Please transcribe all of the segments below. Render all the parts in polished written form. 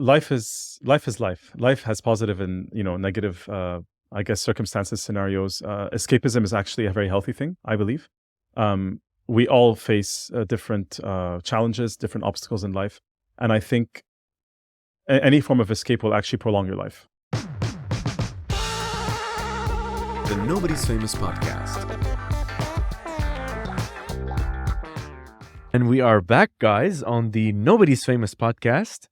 life is life. Life has positive and negative, I guess, circumstances, scenarios. Escapism is actually a very healthy thing, I believe. We all face different challenges, different obstacles in life, and I think any form of escape will actually prolong your life. The Nobody's Famous Podcast. And we are back, guys, on the Nobody's Famous Podcast.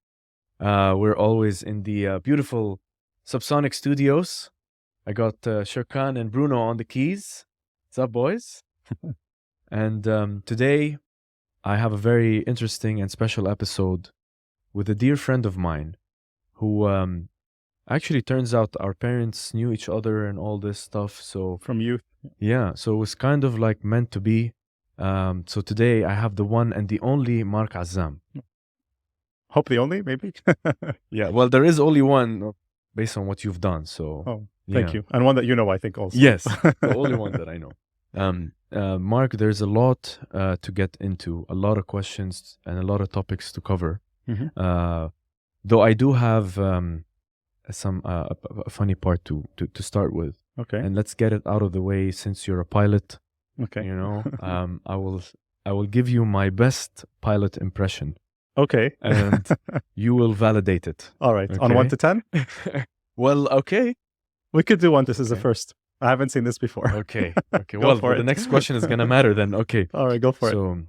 We're always in the beautiful Subsonic Studios. I got Shirkan and Bruno on the keys. What's up, boys? And today, I have a very interesting and special episode with a dear friend of mine who actually turns out our parents knew each other and all this stuff. So From youth. yeah, so it was kind of like meant to be. So today I have the one and the only Mark Azzam. Hope the only, maybe. Yeah, well, there is only one based on what you've done. So Oh, thank yeah. you. And one that I think also. Yes, the only one that I know. Mark, there's a lot to get into, a lot of questions and a lot of topics to cover. Mhm. Though I do have some a funny part to start with, Okay. and let's get it out of the way since you're a pilot. Okay. You know, I will give you my best pilot impression, Okay. and you will validate it. All right. On Okay. 1 to 10, Well, okay. we could do one. This is the Okay. first. I haven't seen this before. Okay. Okay. Go Well, for the it. next question is gonna matter then. Okay. All right, go for it. So,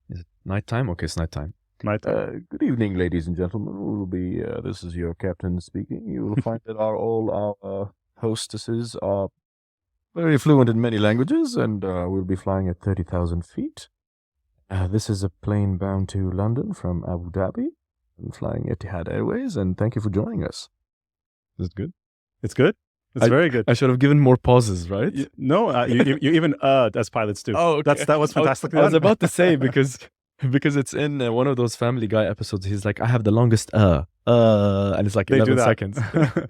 is it nighttime? Okay, it's nighttime. Night. Good evening, ladies and gentlemen. This is your captain speaking. You will find that all our hostesses are very fluent in many languages, and we'll be flying at 30,000 feet. This is a plane bound to London from Abu Dhabi, and flying Etihad Airways, and thank you for joining us. Is it good? It's good. It's very good. I should have given more pauses, right? No, you even as pilots do. Oh, okay. That was fantastic. I was about to say because it's in one of those Family Guy episodes. He's like, I have the longest and it's like They do 11 that. seconds.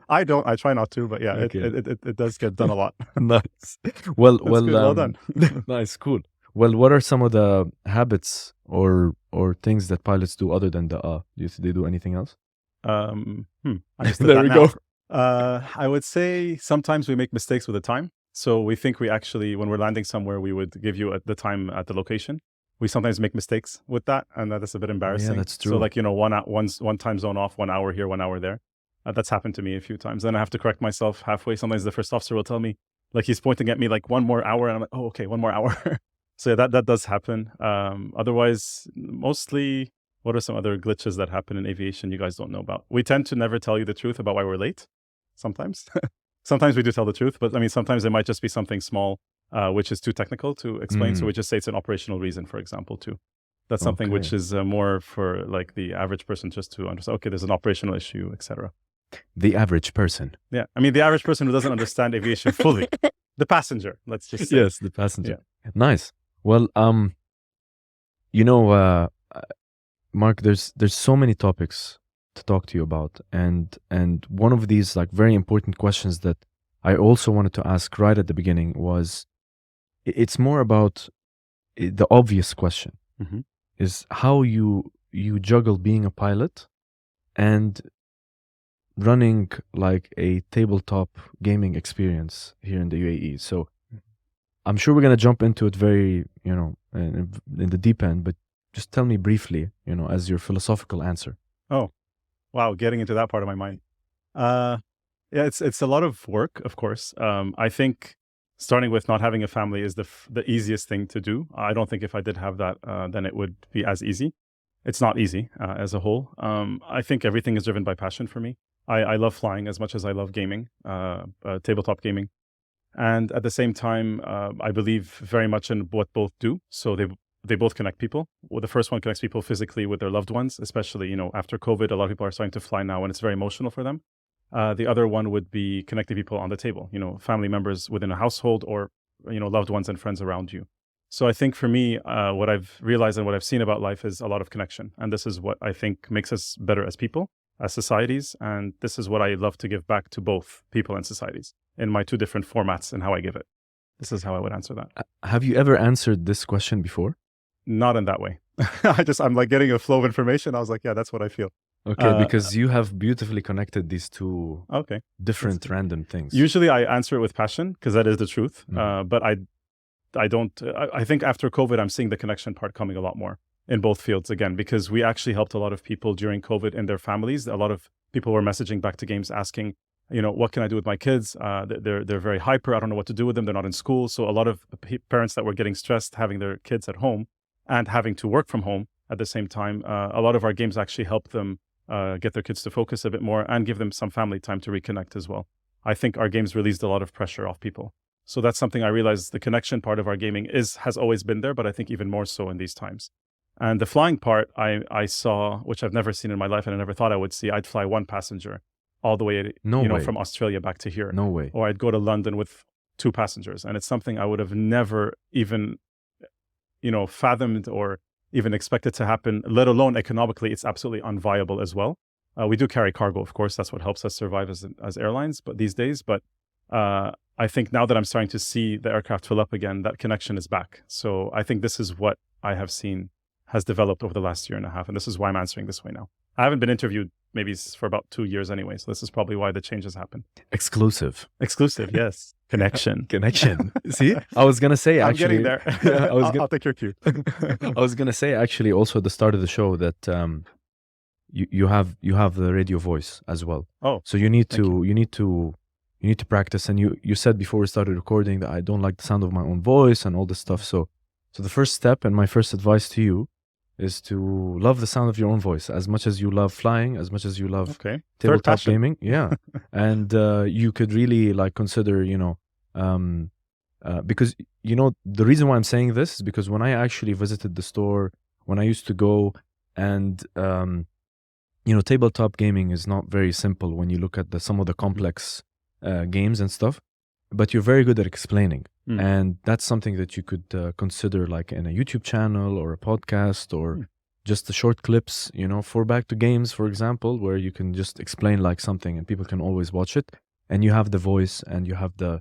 I don't. I try not to, but yeah, Okay. it does get done a lot. Nice. Well, That's good. Well done. Nice, cool. Well, what are some of the habits or things that pilots do other than the Do you think they do anything else? I just did There that we now. go. I would say sometimes we make mistakes with the time. So we think we actually, when we're landing somewhere, we would give you the time at the location. We sometimes make mistakes with that, and that is a bit embarrassing. that's So true. like, one time zone off, 1 hour here, 1 hour there. That's happened to me a few times. Then I have to correct myself halfway. Sometimes the first officer will tell me, like, he's pointing at me like 1 more hour, and I'm like, oh, okay, 1 more hour. So yeah, that does happen. Otherwise, mostly, what are some other glitches that happen in aviation you guys don't know about? We tend to never tell you the truth about why we're late. Sometimes. Sometimes we do tell the truth, but I mean, sometimes it might just be something small, which is too technical to explain. So we just say it's an operational reason, for example, too. That's something which Okay. is more for like the average person just to understand, okay, there's an operational issue, etc. The average person. Yeah. I mean, the average person who doesn't understand aviation fully. The passenger, let's just say. Yes, the passenger. Nice. Well, Mark, there's so many topics to talk to you about, and one of these like very important questions that I also wanted to ask right at the beginning was, it's more about the obvious question, Mhm. is how you juggle being a pilot and running like a tabletop gaming experience here in the UAE. So I'm sure we're going to jump into it very, in the deep end, but just tell me briefly, as your philosophical answer. Wow, getting into that part of my mind. Yeah, it's a lot of work, of course. I think starting with not having a family is the easiest thing to do. I don't think if I did have that, then it would be as easy. It's not easy as a whole. I think everything is driven by passion for me. I love flying as much as I love gaming, tabletop gaming. And at the same time, I believe very much in what both do. So they both connect people. Well, the first one connects people physically with their loved ones, especially, after COVID, a lot of people are starting to fly now and it's very emotional for them. The other one would be connecting people on the table, family members within a household or, loved ones and friends around you. So I think for me, what I've realized and what I've seen about life is a lot of connection. And this is what I think makes us better as people, as societies. And this is what I love to give back to both people and societies in my two different formats and how I give it. This is how I would answer that. Have you ever answered this question before? Not in that way. I'm like getting a flow of information. I was like, yeah, that's what I feel. Okay, because you have beautifully connected these two Okay. different random things. Usually I answer it with passion because that is the truth. Mhm. But I don't, I think after COVID, I'm seeing the connection part coming a lot more in both fields again, because we actually helped a lot of people during COVID in their families. A lot of people were messaging back to games asking, what can I do with my kids? They're very hyper. I don't know what to do with them. They're not in school. So a lot of parents that were getting stressed having their kids at home and having to work from home at the same time, a lot of our games actually help them get their kids to focus a bit more and give them some family time to reconnect as well. I think our games released a lot of pressure off people. So that's something I realized the connection part of our gaming has always been there, but I think even more so in these times. And the flying part I saw, which I've never seen in my life and I never thought I would see. I'd fly one passenger all the way, No way. from Australia back to here. No way. Or I'd go to London with 2 passengers. And it's something I would have never even, fathomed or even expected to happen, let alone economically. It's absolutely unviable as well. We do carry cargo, of course. That's what helps us survive as airlines, but these days. But I think now that I'm starting to see the aircraft fill up again, that connection is back. So I think this is what I have seen has developed over the last year and a half. And this is why I'm answering this way now. I haven't been interviewed maybe for about 2 years anyway. So this is probably why the change has happened. Exclusive. Exclusive, yes. Connection. See, I was gonna say I'm actually. getting there. Yeah, I'll take your cue. I was gonna say actually also at the start of the show that you have the radio voice as well. Oh, so you need thank to practice. And you said before we started recording that I don't like the sound of my own voice and all this stuff. So the first step and my first advice to you is to love the sound of your own voice as much as you love flying, as much as you love okay. tabletop gaming. Yeah. And you could really consider, because, the reason why I'm saying this is because when I actually visited the store, when I used to go and, tabletop gaming is not very simple when you look at some of the complex games and stuff, but you're very good at explaining. And that's something that you could consider like in a YouTube channel or a podcast or just the short clips, for Back to Games, for example, where you can just explain like something and people can always watch it. And you have the voice and you have the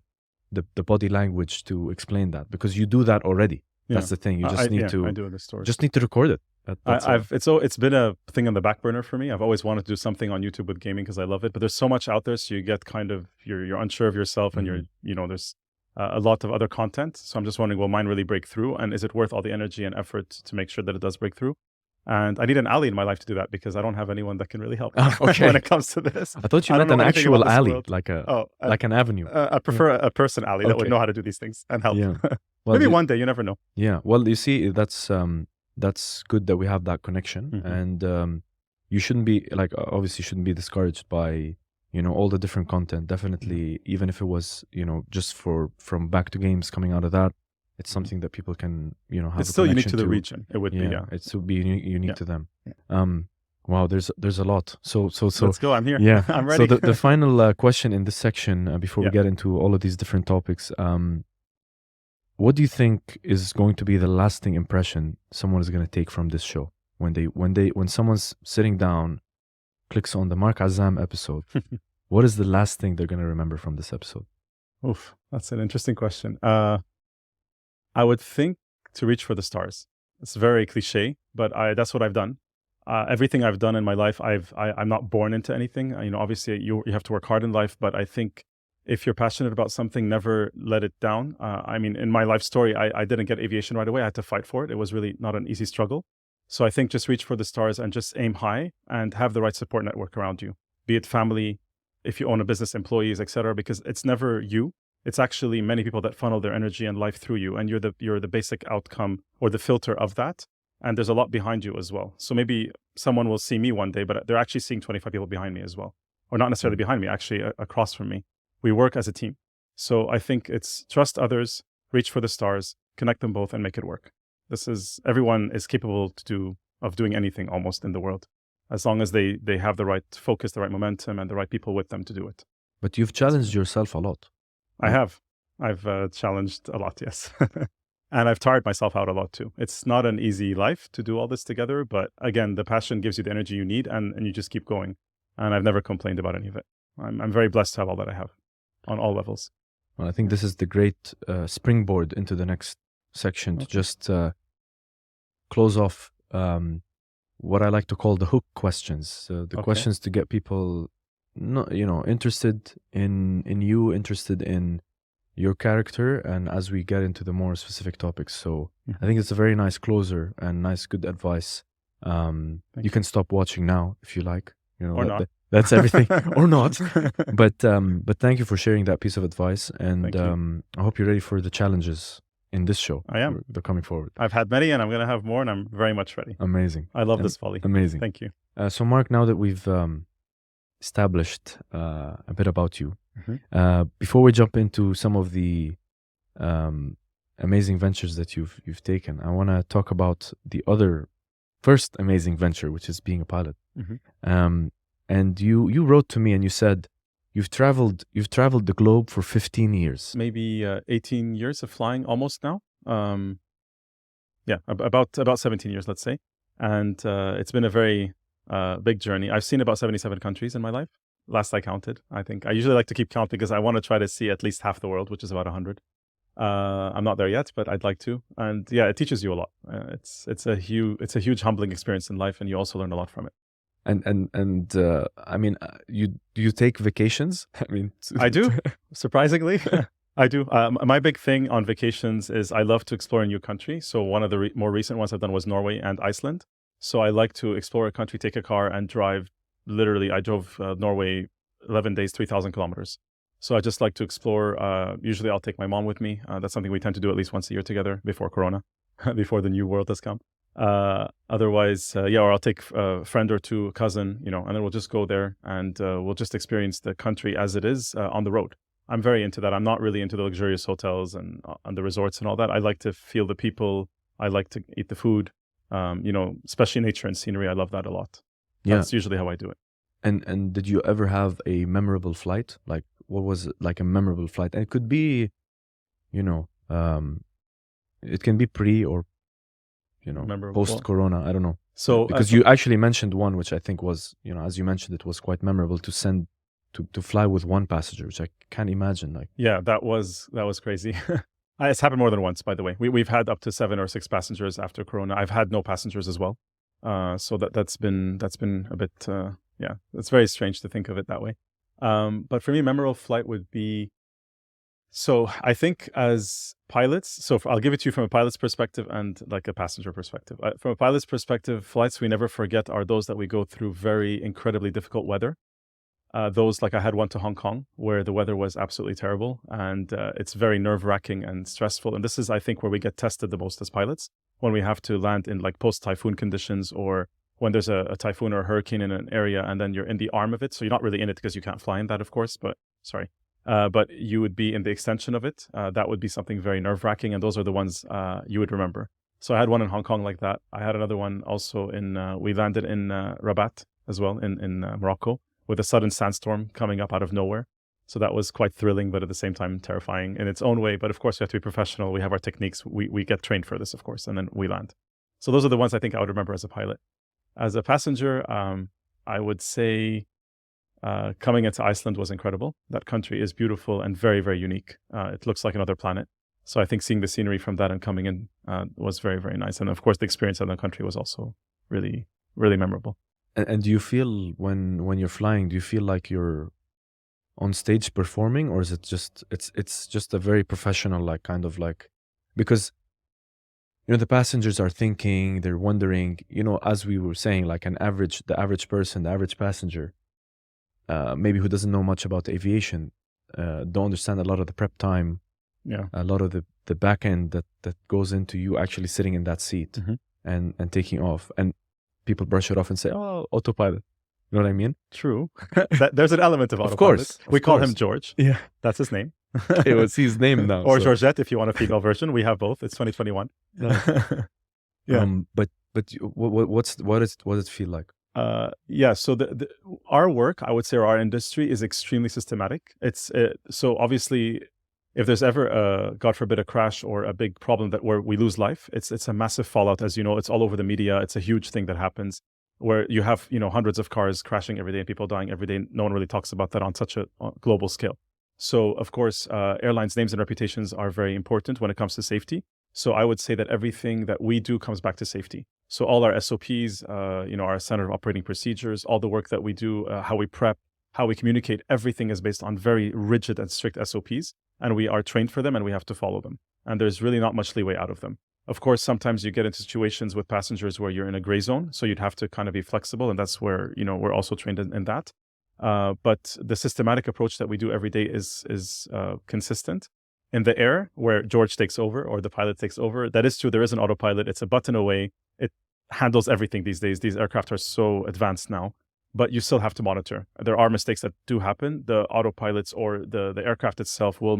body language to explain that because you do that already. Yeah. That's the thing. You just need to. I do in the store. Just need to record it. It's been a thing on the back burner for me. I've always wanted to do something on YouTube with gaming because I love it. But there's so much out there, so you get kind of you're unsure of yourself, and there's a lot of other content. So I'm just wondering, will mine really break through, and is it worth all the energy and effort to make sure that it does break through? And I need an ally in my life to do that because I don't have anyone that can really help when it comes to this. I thought you meant an actual ally, like an avenue. I prefer a person ally that would know how to do these things and help. Yeah. Well, maybe one day, you never know. Yeah. Well, you see, that's good that we have that connection, and you shouldn't be obviously shouldn't be discouraged by all the different content. Definitely, even if it was just from Back to Games coming out of that. It's something that people can, have. It's still unique to the region. It would be, yeah. It would be unique to them. Wow, there's a lot. So let's go. I'm here. Yeah, I'm ready. So the final question in this section before we get into all of these different topics, what do you think is going to be the lasting impression someone is going to take from this show when someone's sitting down, clicks on the Mark Azzam episode? What is the last thing they're going to remember from this episode? Oof, that's an interesting question. I would think to reach for the stars. It's very cliche, but that's what I've done. Everything I've done in my life, I'm not born into anything. Obviously you have to work hard in life, but I think if you're passionate about something, never let it down. In my life story, I didn't get aviation right away. I had to fight for it. It was really not an easy struggle. So I think just reach for the stars and just aim high and have the right support network around you, be it family, if you own a business, employees, etc. Because it's never you. It's actually many people that funnel their energy and life through you, and you're the basic outcome or the filter of that. And there's a lot behind you as well. So maybe someone will see me one day, but they're actually seeing 25 people behind me as well, or not necessarily behind me, actually across from me. We work as a team. So I think it's trust others, reach for the stars, connect them both, and make it work. Everyone is capable of doing anything almost in the world, as long as they have the right focus, the right momentum, and the right people with them to do it. But you've challenged yourself a lot. I have. I've challenged a lot, yes. And I've tired myself out a lot too. It's not an easy life to do all this together, but again, the passion gives you the energy you need, and you just keep going. And I've never complained about any of it. I'm very blessed to have all that I have on all levels. Well, I think this is the great springboard into the next section to just close off what I like to call the hook questions. The Okay. questions to get people, interested in you, interested in your character, and as we get into the more specific topics. So I think it's a very nice closer and nice, good advice. You can stop watching now if you like. Or not. That's everything, or not. But thank you for sharing that piece of advice, and Thank you. I hope you're ready for the challenges in this show. I am. They're coming forward. I've had many, and I'm going to have more, and I'm very much ready. Amazing. I love this volley. Amazing. Thank you. So Mark, now that we've established a bit about you, before we jump into some of the amazing ventures that you've taken, I want to talk about the other first amazing venture, which is being a pilot. And you wrote to me and you said you've traveled the globe for 15 years. Maybe 18 years of flying almost now. About 17 years, let's say. And it's been a very big journey. I've seen about 77 countries in my life. Last I counted, I think. I usually like to keep count because I want to try to see at least half the world, which is about 100. I'm not there yet, but I'd like to. And yeah, it teaches you a lot. It's a huge humbling experience in life, and you also learn a lot from it. And I mean, do you take vacations? I mean, I do. Surprisingly, I do. My big thing on vacations is I love to explore a new country. So one of the more recent ones I've done was Norway and Iceland. So I like to explore a country, take a car, and drive. Literally, I drove Norway 11 days, 3,000 kilometers. So I just like to explore. Usually, I'll take my mom with me. That's something we tend to do at least once a year together before Corona, before the new world has come. Otherwise, or I'll take a friend or two, a cousin, and then we'll just go there and we'll just experience the country as it is on the road. I'm very into that. I'm not really into the luxurious hotels and the resorts and all that. I like to feel the people. I like to eat the food. Especially nature and scenery. I love that a lot. That's usually how I do it. And did you ever have a memorable flight? Like, what was it, like a memorable flight? And it could be, it can be pre or, post-corona. I don't know. So because you actually mentioned one, which I think was, as you mentioned, it was quite memorable to fly with one passenger, which I can't imagine. Like, yeah, that was crazy. It's happened more than once, by the way. We've had up to 7 or 6 passengers after Corona. I've had no passengers as well. So that's been a bit, it's very strange to think of it that way. But for me, memorable flight would be, so I think as pilots, I'll give it to you from a pilot's perspective and like a passenger perspective. From a pilot's perspective, flights we never forget are those that we go through very incredibly difficult weather. Those, like I had one to Hong Kong where the weather was absolutely terrible and it's very nerve-wracking and stressful. And this is, I think, where we get tested the most as pilots, when we have to land in like post-typhoon conditions, or when there's a typhoon or a hurricane in an area and then you're in the arm of it. So you're not really in it because you can't fly in that, of course, but you would be in the extension of it. That would be something very nerve-wracking, and those are the ones you would remember. So I had one in Hong Kong like that. I had another one also we landed in Rabat as well in Morocco, with a sudden sandstorm coming up out of nowhere. So that was quite thrilling, but at the same time terrifying in its own way. But of course, we have to be professional. We have our techniques. We get trained for this, of course, and then we land. So those are the ones I think I would remember as a pilot. As a passenger, I would say coming into Iceland was incredible. That country is beautiful and very, very unique. It looks like another planet. So I think seeing the scenery from that and coming in was very, very nice. And of course, the experience in the country was also really, really memorable. And do you feel when you're flying, do you feel like you're on stage performing, or is it just it's just a very professional, like, kind of like, because the passengers are thinking, they're wondering, as we were saying, like the average person, the average passenger, maybe who doesn't know much about aviation, don't understand a lot of the prep time, a lot of the back end that goes into you actually sitting in that seat and taking off. And people brush it off and say, "Oh, autopilot." You know what I mean? True. There's an element of autopilot. Of course. We call him George. Yeah. That's his name. It was his name now. Or Georgette, if you want a female version. We have both. It's 2021. Yeah. But what does it feel like? So our work, I would say, or our industry is extremely systematic. So obviously, if there's ever God forbid, a crash or a big problem where we lose life, it's a massive fallout. As you know, it's all over the media. It's a huge thing that happens where you have hundreds of cars crashing every day and people dying every day. No one really talks about that on such a global scale. So of course, airlines' names and reputations are very important when it comes to safety. So I would say that everything that we do comes back to safety. So all our SOPs, our standard operating procedures, all the work that we do, how we prep, how we communicate, everything is based on very rigid and strict SOPs, and we are trained for them and we have to follow them. And there's really not much leeway out of them. Of course, sometimes you get into situations with passengers where you're in a gray zone, so you'd have to kind of be flexible, and that's where we're also trained in that. But the systematic approach that we do every day is consistent. In the air, where George takes over or the pilot takes over, that is true. There is an autopilot. It's a button away. It handles everything these days. These aircraft are so advanced now, but you still have to monitor. There are mistakes that do happen. The autopilots or the aircraft itself will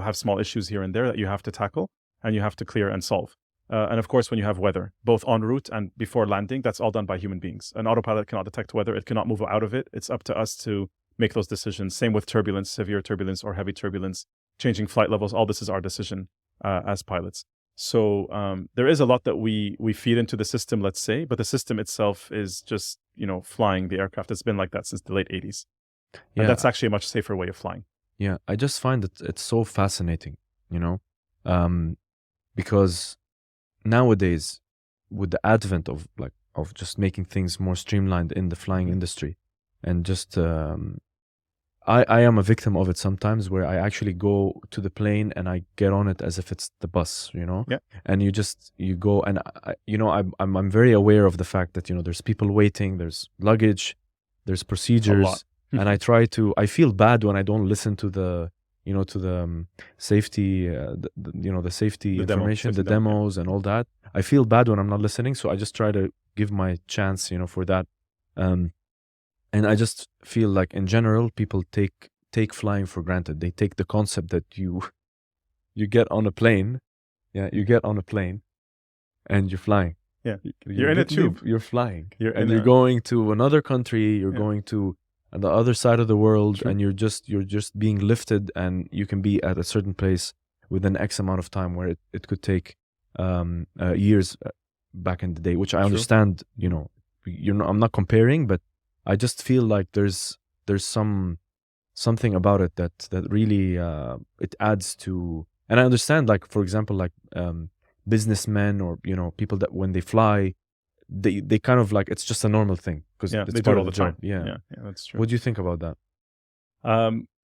have small issues here and there that you have to tackle and you have to clear and solve. And of course, when you have weather, both en route and before landing, that's all done by human beings. An autopilot cannot detect weather. It cannot move out of it. It's up to us to make those decisions. Same with turbulence, severe turbulence or heavy turbulence, changing flight levels. All this is our decision as pilots. So there is a lot that we feed into the system, let's say, but the system itself is just, flying the aircraft. It's been like that since the late 80s. Yeah, And that's actually a much safer way of flying. yeah. I just find that it's so fascinating, because nowadays, with the advent of just making things more streamlined in the flying industry, and just I am a victim of it sometimes, where I actually go to the plane and I get on it as if it's the bus, Yeah. and you go, and I'm very aware of the fact that there's people waiting, there's luggage, there's procedures, and I feel bad when I don't listen to the safety, the safety The demo, information, safety the demo, yeah. demos and all that. I feel bad when I'm not listening, so I just try to give my chance, for that. And I just feel like in general, people take flying for granted. They take the concept that you get on a plane, you get on a plane, and you're flying. Yeah. You You're in a literally- tube. You're flying, You're and in you're a- going to another country. You're Yeah. going to the other side of the world, True. and you're just being lifted, and you can be at a certain place within X amount of time, where it could take years back in the day, which I True. understand. I'm not comparing, but I just feel like there's something about it that really it adds to. And I understand, like, for example, like businessmen or people that when they fly, they kind of like, it's just a normal thing because Yeah, it's they do part it of all the the job. time. Yeah. Yeah, that's true. What do you think about that?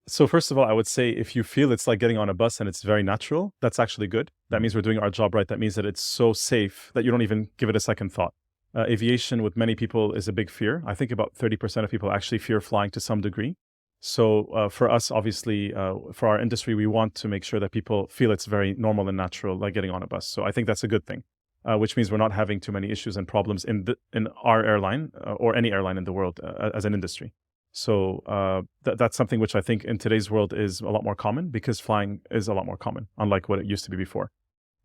So first of all, I would say if you feel it's like getting on a bus and it's very natural, that's actually good. That means we're doing our job right. That means that it's so safe that you don't even give it a second thought. Aviation with many people is a big fear. I think about 30% of people actually fear flying to some degree. So for us, obviously, for our industry, we want to make sure that people feel it's very normal and natural, like getting on a bus. So I think that's a good thing, which means we're not having too many issues and problems in our airline or any airline in the world as an industry. So that's something which I think in today's world is a lot more common because flying is a lot more common, unlike what it used to be before.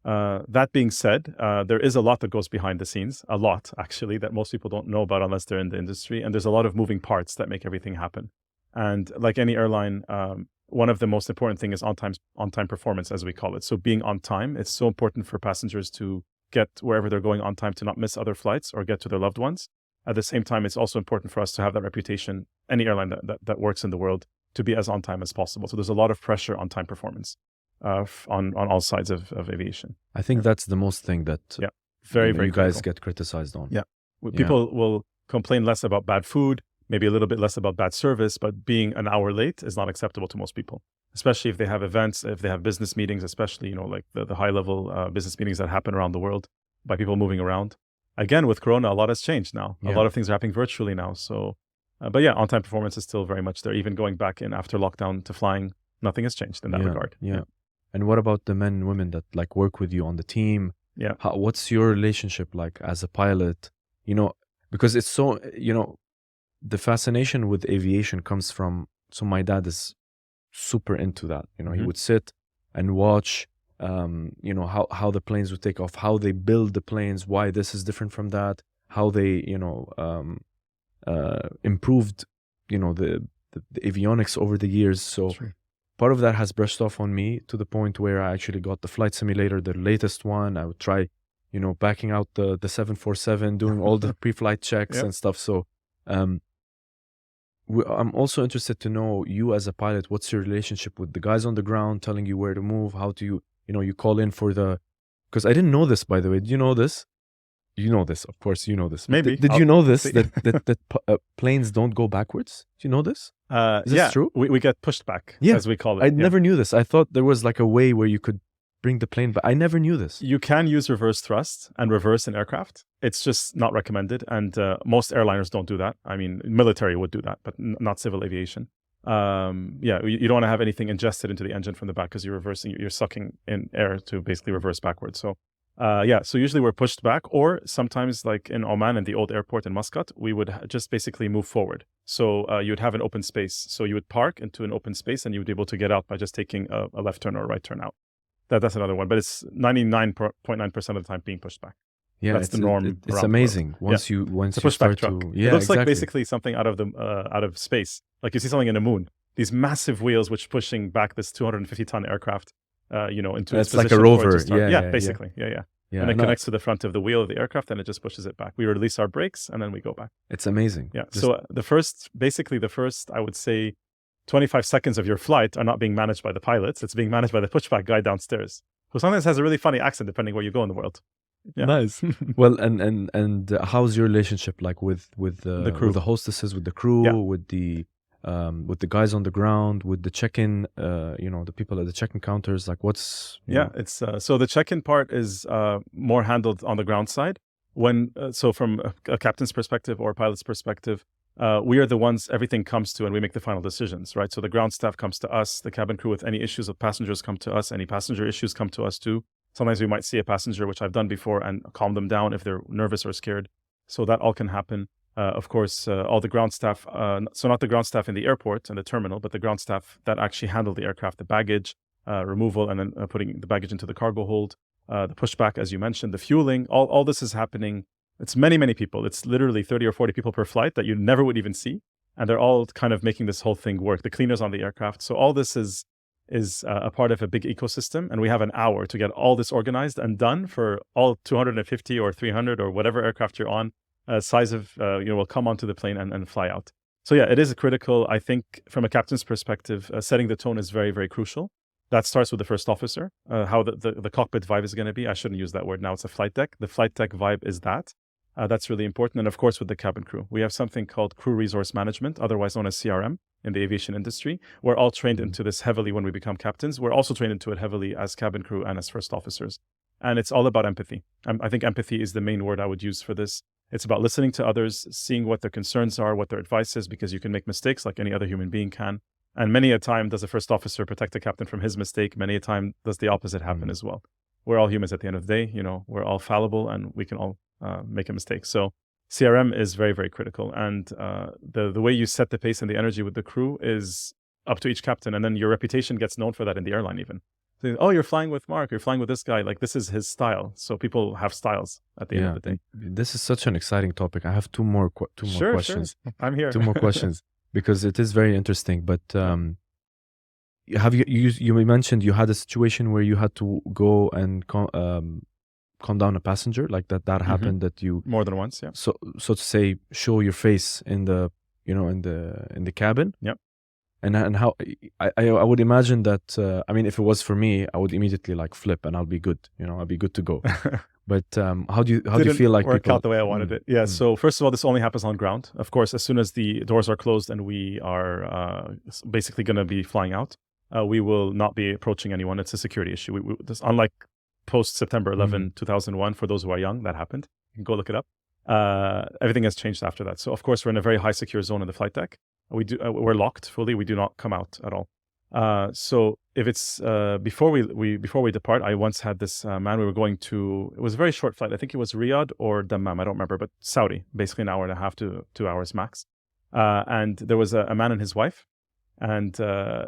That being said, there is a lot that goes behind the scenes, a lot actually, that most people don't know about unless they're in the industry. And there's a lot of moving parts that make everything happen. And like any airline, one of the most important thing is on-time performance, as we call it. So being on time, it's so important for passengers to get wherever they're going on time, to not miss other flights or get to their loved ones. At the same time, it's also important for us to have that reputation, any airline that works in the world, to be as on time as possible. So there's a lot of pressure on time performance on all sides of aviation. I think that's the most thing that Very, you guys critical. get criticized on. Yeah. People will complain less about bad food, maybe a little bit less about bad service, but being an hour late is not acceptable to most people, especially if they have events, if they have business meetings, especially, like the high level business meetings that happen around the world by people moving around. Again, with Corona, a lot has changed now. A lot of things are happening virtually now. So, but yeah, on-time performance is still very much there. Even going back in after lockdown to flying, nothing has changed in that regard. Yeah. And what about the men and women that like work with you on the team? Yeah. What's your relationship like as a pilot? Because it's so, the fascination with aviation comes from, so my dad is super into that. He would sit and watch, how the planes would take off, how they build the planes, why this is different from that, how they, improved, the avionics over the years. So part of that has brushed off on me to the point where I actually got the flight simulator, the latest one. I would try, backing out the 747, doing all the pre-flight checks and stuff. So I'm also interested to know, you as a pilot, what's your relationship with the guys on the ground telling you where to move? How do you, you call in for the because I didn't know this, by the way. Do you know this? You know this, of course. You know this. But Maybe. Did you know this see. that planes don't go backwards? Do you know this? Is this true? We get pushed back, Yeah, as we call it. I never knew this. I thought there was like a way where you could bring the plane, but I never knew this. You can use reverse thrust and reverse an aircraft. It's just not recommended, and most airliners don't do that. I mean, military would do that, but not civil aviation. You don't want to have anything ingested into the engine from the back because you're sucking in air to basically reverse backwards. So, so usually we're pushed back, or sometimes like in Oman, in the old airport in Muscat, we would just basically move forward. So you'd have an open space. So you would park into an open space and you would be able to get out by just taking a left turn or a right turn out. That's another one, but it's 99.9% of the time being pushed back. Yeah, that's the norm. It's amazing once you start truck. to. It looks like basically something out of space. Like you see something in the moon. These massive wheels which pushing back this 250-ton aircraft, into its position. It's like a rover. Basically. Yeah. And it connects to the front of the wheel of the aircraft, and it just pushes it back. We release our brakes, and then we go back. It's amazing. Yeah. So the first, I would say, 25 seconds of your flight are not being managed by the pilots. It's being managed by the pushback guy downstairs, who sometimes has a really funny accent depending where you go in the world. Yeah. Nice. Well, and how's your relationship like with the crew, with the hostesses, with the crew, with the guys on the ground, with the check-in, the people at the check-in counters? Like, what's it's so the check-in part is more handled on the ground side. So from a captain's perspective or a pilot's perspective, we are the ones everything comes to, and we make the final decisions, right? So the ground staff comes to us, the cabin crew with any issues with passengers come to us, any passenger issues come to us too. Sometimes we might see a passenger, which I've done before, and calm them down if they're nervous or scared. So that all can happen. Of course, all the ground staff, so not the ground staff in the airport and the terminal, but the ground staff that actually handle the aircraft, the baggage removal, and then putting the baggage into the cargo hold, the pushback, as you mentioned, the fueling, all this is happening. It's many, many people. It's literally 30 or 40 people per flight that you never would even see. And they're all kind of making this whole thing work. The cleaners on the aircraft. So all this is a part of a big ecosystem. And we have an hour to get all this organized and done for all 250 or 300 or whatever aircraft you're on, size of, will come onto the plane and fly out. So yeah, it is critical. I think from a captain's perspective, setting the tone is very, very crucial. That starts with the first officer, how the cockpit vibe is going to be. I shouldn't use that word now. It's a flight deck. The flight deck vibe is that. That's really important. And of course, with the cabin crew, we have something called crew resource management, otherwise known as CRM in the aviation industry. We're all trained into this heavily when we become captains. We're also trained into it heavily as cabin crew and as first officers. And it's all about empathy. I think empathy is the main word I would use for this. It's about listening to others, seeing what their concerns are, what their advice is, because you can make mistakes like any other human being can. And many a time does a first officer protect the captain from his mistake. Many a time does the opposite happen as well. We're all humans at the end of the day. We're all fallible and we can all make a mistake. So CRM is very, very critical. And the way you set the pace and the energy with the crew is up to each captain. And then your reputation gets known for that in the airline even. So, oh, you're flying with Mark, you're flying with this guy. Like, this is his style. So people have styles at the end of the day. This is such an exciting topic. I have two more questions. Sure. I'm here. Two more questions because it is very interesting. But have you mentioned you had a situation where you had to go and calm down a passenger, like that happened, that you more than once, yeah. So to say, show your face in the in the cabin. Yep. And how I would imagine that I mean, if it was for me, I would immediately like flip and I'll be good. I'll be good to go. But how do you feel like work people out the way I wanted it? Yeah. So first of all, this only happens on ground. Of course, as soon as the doors are closed and we are basically going to be flying out, we will not be approaching anyone. It's a security issue. This, unlike post September 11, 2001, for those who are young, that happened. You can go look it up. Everything has changed after that. So of course, we're in a very high secure zone in the flight deck. We're locked fully. We do not come out at all. So if it's before we depart, I once had this man. We were going to. It was a very short flight. I think it was Riyadh or Dammam. I don't remember, but Saudi, basically an hour and a half to 2 hours max. And there was a man and his wife. And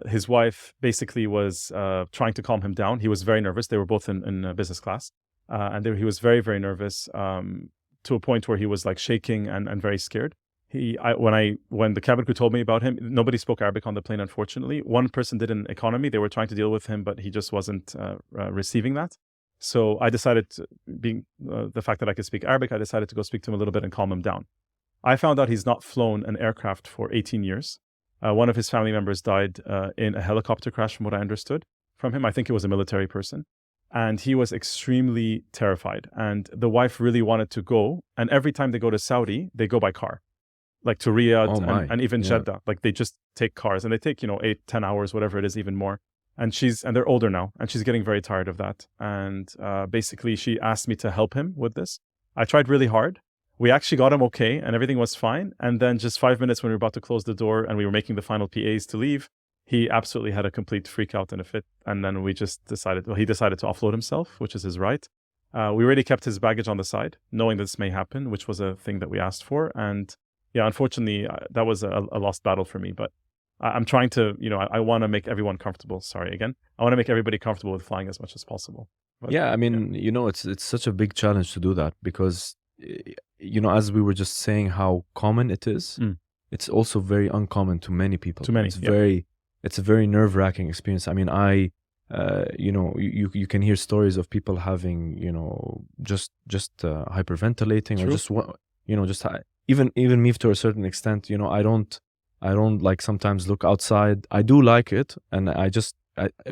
his wife basically was trying to calm him down. He was very nervous. They were both in business class. And he was very, very nervous to a point where he was like shaking and very scared. When the cabin crew told me about him, nobody spoke Arabic on the plane, unfortunately. One person did in economy. They were trying to deal with him, but he just wasn't receiving that. So I decided, being the fact that I could speak Arabic, I decided to go speak to him a little bit and calm him down. I found out he's not flown an aircraft for 18 years. One of his family members died in a helicopter crash, from what I understood from him. I think it was a military person. and he was extremely terrified. And the wife really wanted to go. And every time they go to Saudi, they go by car, like to Riyadh and even Jeddah. Like they just take cars, and they take 8-10 hours, whatever it is, even more. And they're older now, and she's getting very tired of that. And basically, she asked me to help him with this. I tried really hard. We actually got him okay, and everything was fine. And then just 5 minutes when we were about to close the door and we were making the final PAs to leave, he absolutely had a complete freak out and a fit. And then he decided to offload himself, which is his right. We already kept his baggage on the side, knowing this may happen, which was a thing that we asked for. And yeah, unfortunately, that was a lost battle for me. But I'm trying to, I want to make everyone comfortable. Sorry, again. I want to make everybody comfortable with flying as much as possible. But, yeah, I mean, it's such a big challenge to do that because, as we were just saying how common it is, it's also very uncommon to many people. To many, it's a very nerve-wracking experience. I mean, you can hear stories of people having, just hyperventilating. True. Or just even me to a certain extent. I don't like sometimes look outside. I do like it, and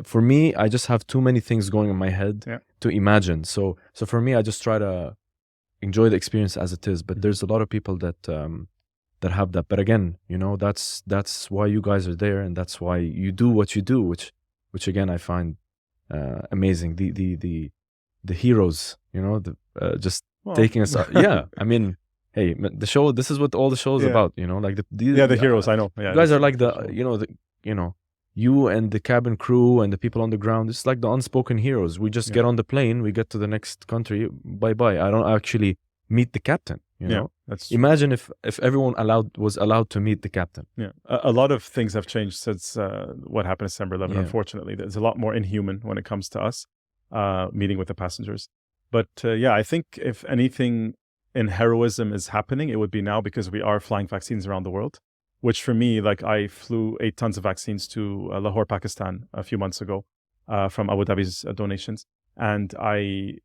for me, I just have too many things going in my head to imagine. So for me, I just try to enjoy the experience as it is. But there's a lot of people that have that. But again, that's why you guys are there, and that's why you do what you do, which again I find amazing. The heroes, just taking us. Yeah, I mean. Hey, the show. This is what all the show is about, like the heroes. I know. Yeah, you guys are like you and the cabin crew and the people on the ground. It's like the unspoken heroes. We just get on the plane, we get to the next country. Bye bye. I don't actually meet the captain. Imagine if everyone was allowed to meet the captain. Yeah, a lot of things have changed since what happened December 11. Unfortunately, there's a lot more inhuman when it comes to us meeting with the passengers. But I think if anything in heroism is happening, it would be now, because we are flying vaccines around the world, which for me, like I flew 8 tons of vaccines to Lahore, Pakistan a few months ago from Abu Dhabi's donations. And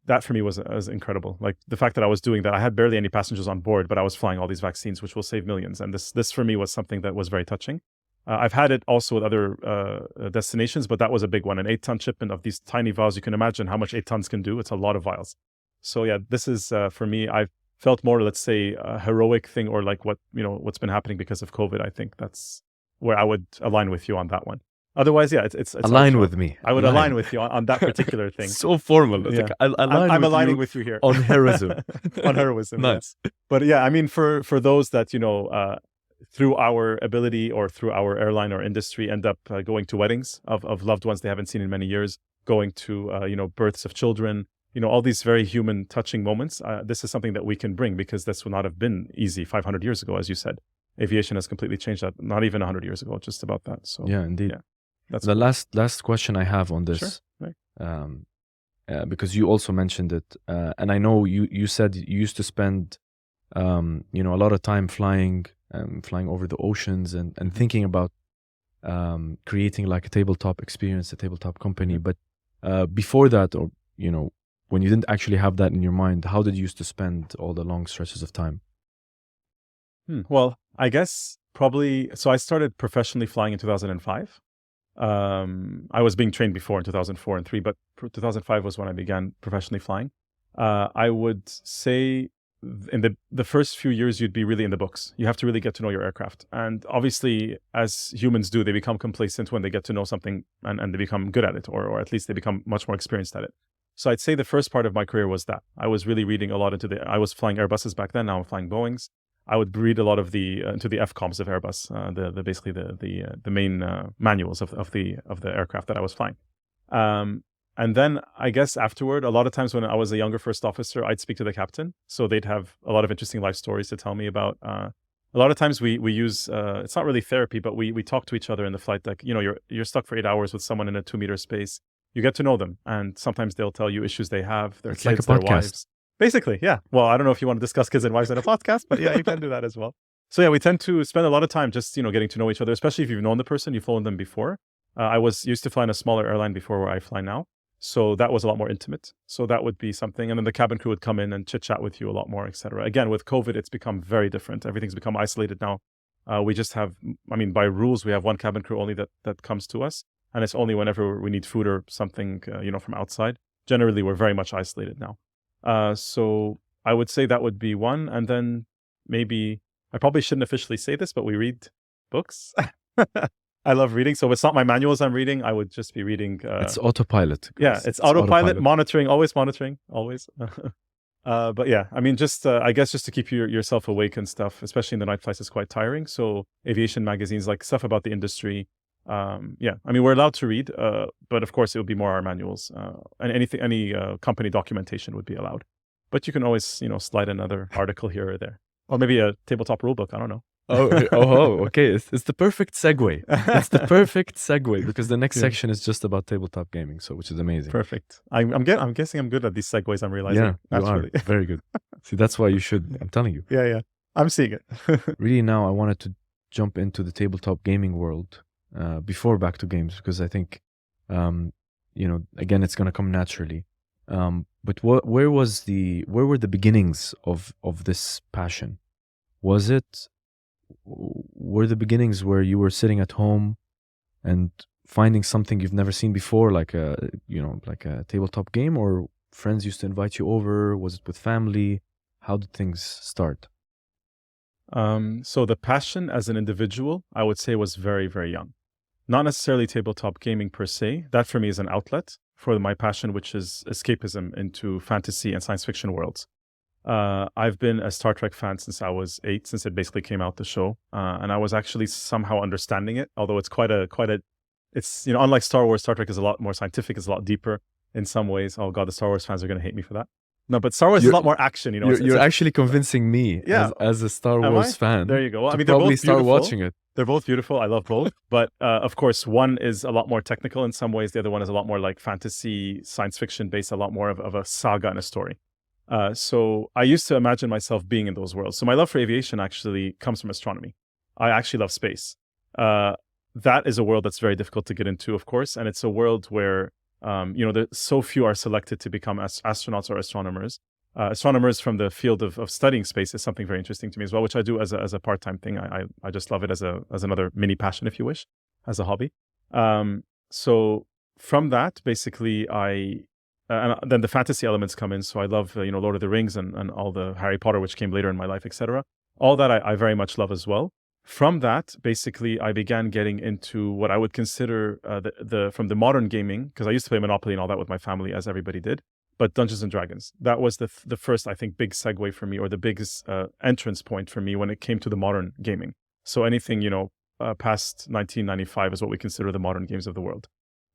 that for me was incredible. Like the fact that I was doing that, I had barely any passengers on board, but I was flying all these vaccines, which will save millions. And this for me was something that was very touching. I've had it also with other destinations, but that was a big one. An 8-ton shipment of these tiny vials. You can imagine how much 8 tons can do. It's a lot of vials. So yeah, this is for me, I've felt more, let's say, a heroic thing, or like what's been happening because of COVID. I think that's where I would align with you on that one. Otherwise, yeah, it's align with me. I would align with you on that particular thing. So formal. It's like, I'm aligning with you here on heroism. On heroism, nice. Yes. But yeah, I mean, for those that through our ability or through our airline or industry end up going to weddings of loved ones they haven't seen in many years, going to births of children. All these very human, touching moments. This is something that we can bring, because this would not have been easy 500 years ago, as you said. Aviation has completely changed that. Not even 100 years ago, just about that. So yeah, indeed. Yeah, that's the last question I have on this. Sure. Right. Because you also mentioned it, and I know you said you used to spend, a lot of time flying over the oceans and thinking about creating like a tabletop experience, a tabletop company. But before that, or when you didn't actually have that in your mind, how did you used to spend all the long stretches of time? Well, I guess probably, so I started professionally flying in 2005. I was being trained before in 2004 and 3, but 2005 was when I began professionally flying. I would say in the first few years, you'd be really in the books. You have to really get to know your aircraft. And obviously, as humans do, they become complacent when they get to know something and they become good at it, or at least they become much more experienced at it. So I'd say the first part of my career was that. I was really reading a lot I was flying Airbuses back then, now I'm flying Boeings. I would read a lot of into the FCOMs of Airbus, basically the main manuals of the aircraft that I was flying. And then I guess afterward, a lot of times when I was a younger first officer, I'd speak to the captain. So they'd have a lot of interesting life stories to tell me about. A lot of times we use, it's not really therapy, but we talk to each other in the flight. Like, you're stuck for 8 hours with someone in a 2-meter space. You get to know them, and sometimes they'll tell you issues they have, their kids, their wives. Basically, yeah. Well, I don't know if you want to discuss kids and wives in a podcast, but yeah, you can do that as well. So yeah, we tend to spend a lot of time just, getting to know each other, especially if you've known the person, you've flown them before. I was used to fly in a smaller airline before where I fly now. So that was a lot more intimate. So that would be something. And then the cabin crew would come in and chit chat with you a lot more, etc. Again, with COVID, it's become very different. Everything's become isolated now. We just have, by rules, we have one cabin crew only that comes to us. And it's only whenever we need food or something, from outside. generally we're very much isolated now. So I would say that would be one. And then maybe, I probably shouldn't officially say this, but we read books. I love reading. So it's not my manuals I'm reading. I would just be reading. It's autopilot. Yeah, guys. it's autopilot, monitoring, always. But yeah, I mean, just I guess just to keep yourself awake and stuff, especially in the night flights, is quite tiring. So aviation magazines, like stuff about the industry. Yeah, I mean, we're allowed to read, but of course it would be more our manuals, and any company documentation would be allowed. But you can always, slide another article here or there, or maybe a tabletop rule book. I don't know. Okay. It's the perfect segue. It's the perfect segue because the next section is just about tabletop gaming, so which is amazing. Perfect. I'm guessing I'm good at these segues. I'm realizing. Yeah, naturally. You are very good. See, that's why you should. I'm telling you. Yeah. I'm seeing it. Really, now I wanted to jump into the tabletop gaming world before back to games because I think, again, it's gonna come naturally. But where were the beginnings of this passion? Were the beginnings where you were sitting at home and finding something you've never seen before, like a tabletop game, or friends used to invite you over? Was it with family? How did things start? So the passion as an individual, I would say, was very, very young. Not necessarily tabletop gaming per se. That for me is an outlet for my passion, which is escapism into fantasy and science fiction worlds. I've been a Star Trek fan since I was 8, since it basically came out, the show. And I was actually somehow understanding it, although it's it's, unlike Star Wars, Star Trek is a lot more scientific, it's a lot deeper in some ways. Oh God, the Star Wars fans are going to hate me for that. No, but Star Wars is a lot more action, You're actually convincing me as a Star Wars fan. There you go. Well, I mean, probably they're both start beautiful. watching it. They're both beautiful. I love both. But of course, one is a lot more technical in some ways. The other one is a lot more like fantasy, science fiction based, a lot more of a saga and a story. So I used to imagine myself being in those worlds. So my love for aviation actually comes from astronomy. I actually love space. That is a world that's very difficult to get into, of course. And it's a world where, so few are selected to become astronauts or astronomers. Astronomers from the field of studying space is something very interesting to me as well, which I do as a part-time thing. I just love it as another mini passion, if you wish, as a hobby. So from that, basically, and then the fantasy elements come in. So I love, Lord of the Rings and all the Harry Potter, which came later in my life, etc. All that I very much love as well. From that, basically, I began getting into what I would consider from the modern gaming, because I used to play Monopoly and all that with my family, as everybody did. But Dungeons and Dragons, that was the first, I think, big segue for me, or the biggest entrance point for me when it came to the modern gaming. So anything, past 1995 is what we consider the modern games of the world.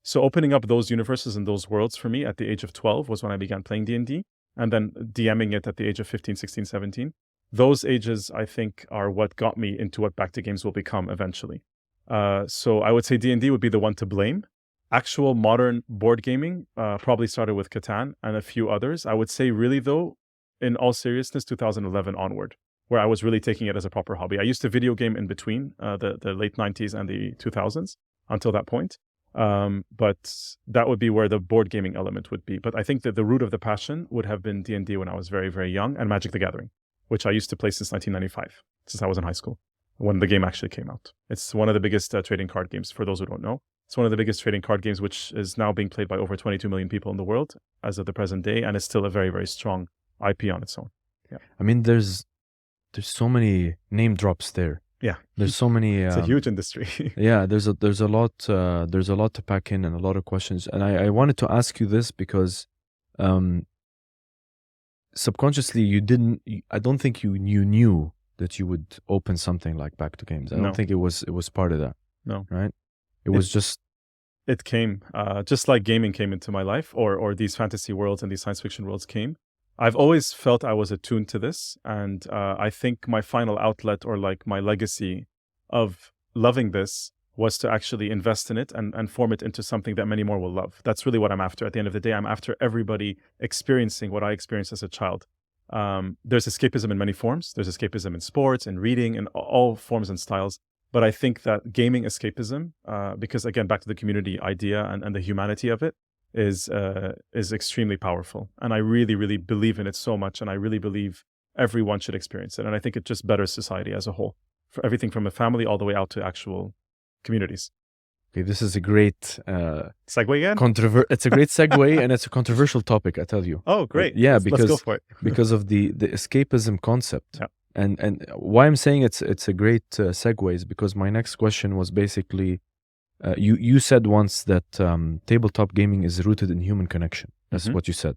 So opening up those universes and those worlds for me at the age of 12 was when I began playing D&D, and then DMing it at the age of 15, 16, 17. Those ages, I think, are what got me into what Back to Games will become eventually. So I would say D&D would be the one to blame. Actual modern board gaming probably started with Catan and a few others. I would say really, though, in all seriousness, 2011 onward, where I was really taking it as a proper hobby. I used to video game in between the late 90s and the 2000s until that point. But that would be where the board gaming element would be. But I think that the root of the passion would have been D&D when I was very, very young, and Magic the Gathering, which I used to play since 1995, since I was in high school, when the game actually came out. It's one of the biggest trading card games, for those who don't know. It's one of the biggest trading card games, which is now being played by over 22 million people in the world as of the present day, and it's still a very, very strong IP on its own. Yeah. I mean, there's so many name drops there. Yeah. There's so many. It's a huge industry. Yeah, there's a lot to pack in and a lot of questions. And I wanted to ask you this because subconsciously I don't think you knew that you would open something like Back to Games. I don't think it was part of that. No. Right? It came just like gaming came into my life, or these fantasy worlds and these science fiction worlds came. I've always felt I was attuned to this, and I think my final outlet, or like my legacy of loving this, was to actually invest in it and form it into something that many more will love. That's really what I'm after. At the end of the day, I'm after everybody experiencing what I experienced as a child. There's escapism in many forms. There's escapism in sports and reading and all forms and styles. But I think that gaming escapism, because again, back to the community idea and the humanity of it, is extremely powerful. And I really, really believe in it so much. And I really believe everyone should experience it. And I think it just betters society as a whole, for everything from a family all the way out to actual communities. Okay, this is a great Segue again? it's a great segue, and it's a controversial topic, I tell you. Oh, great. Yeah, Let's go for it. because of the escapism concept. Yeah. And why I'm saying it's a great segue is because my next question was basically, you said once that tabletop gaming is rooted in human connection. That's Mhm. what you said.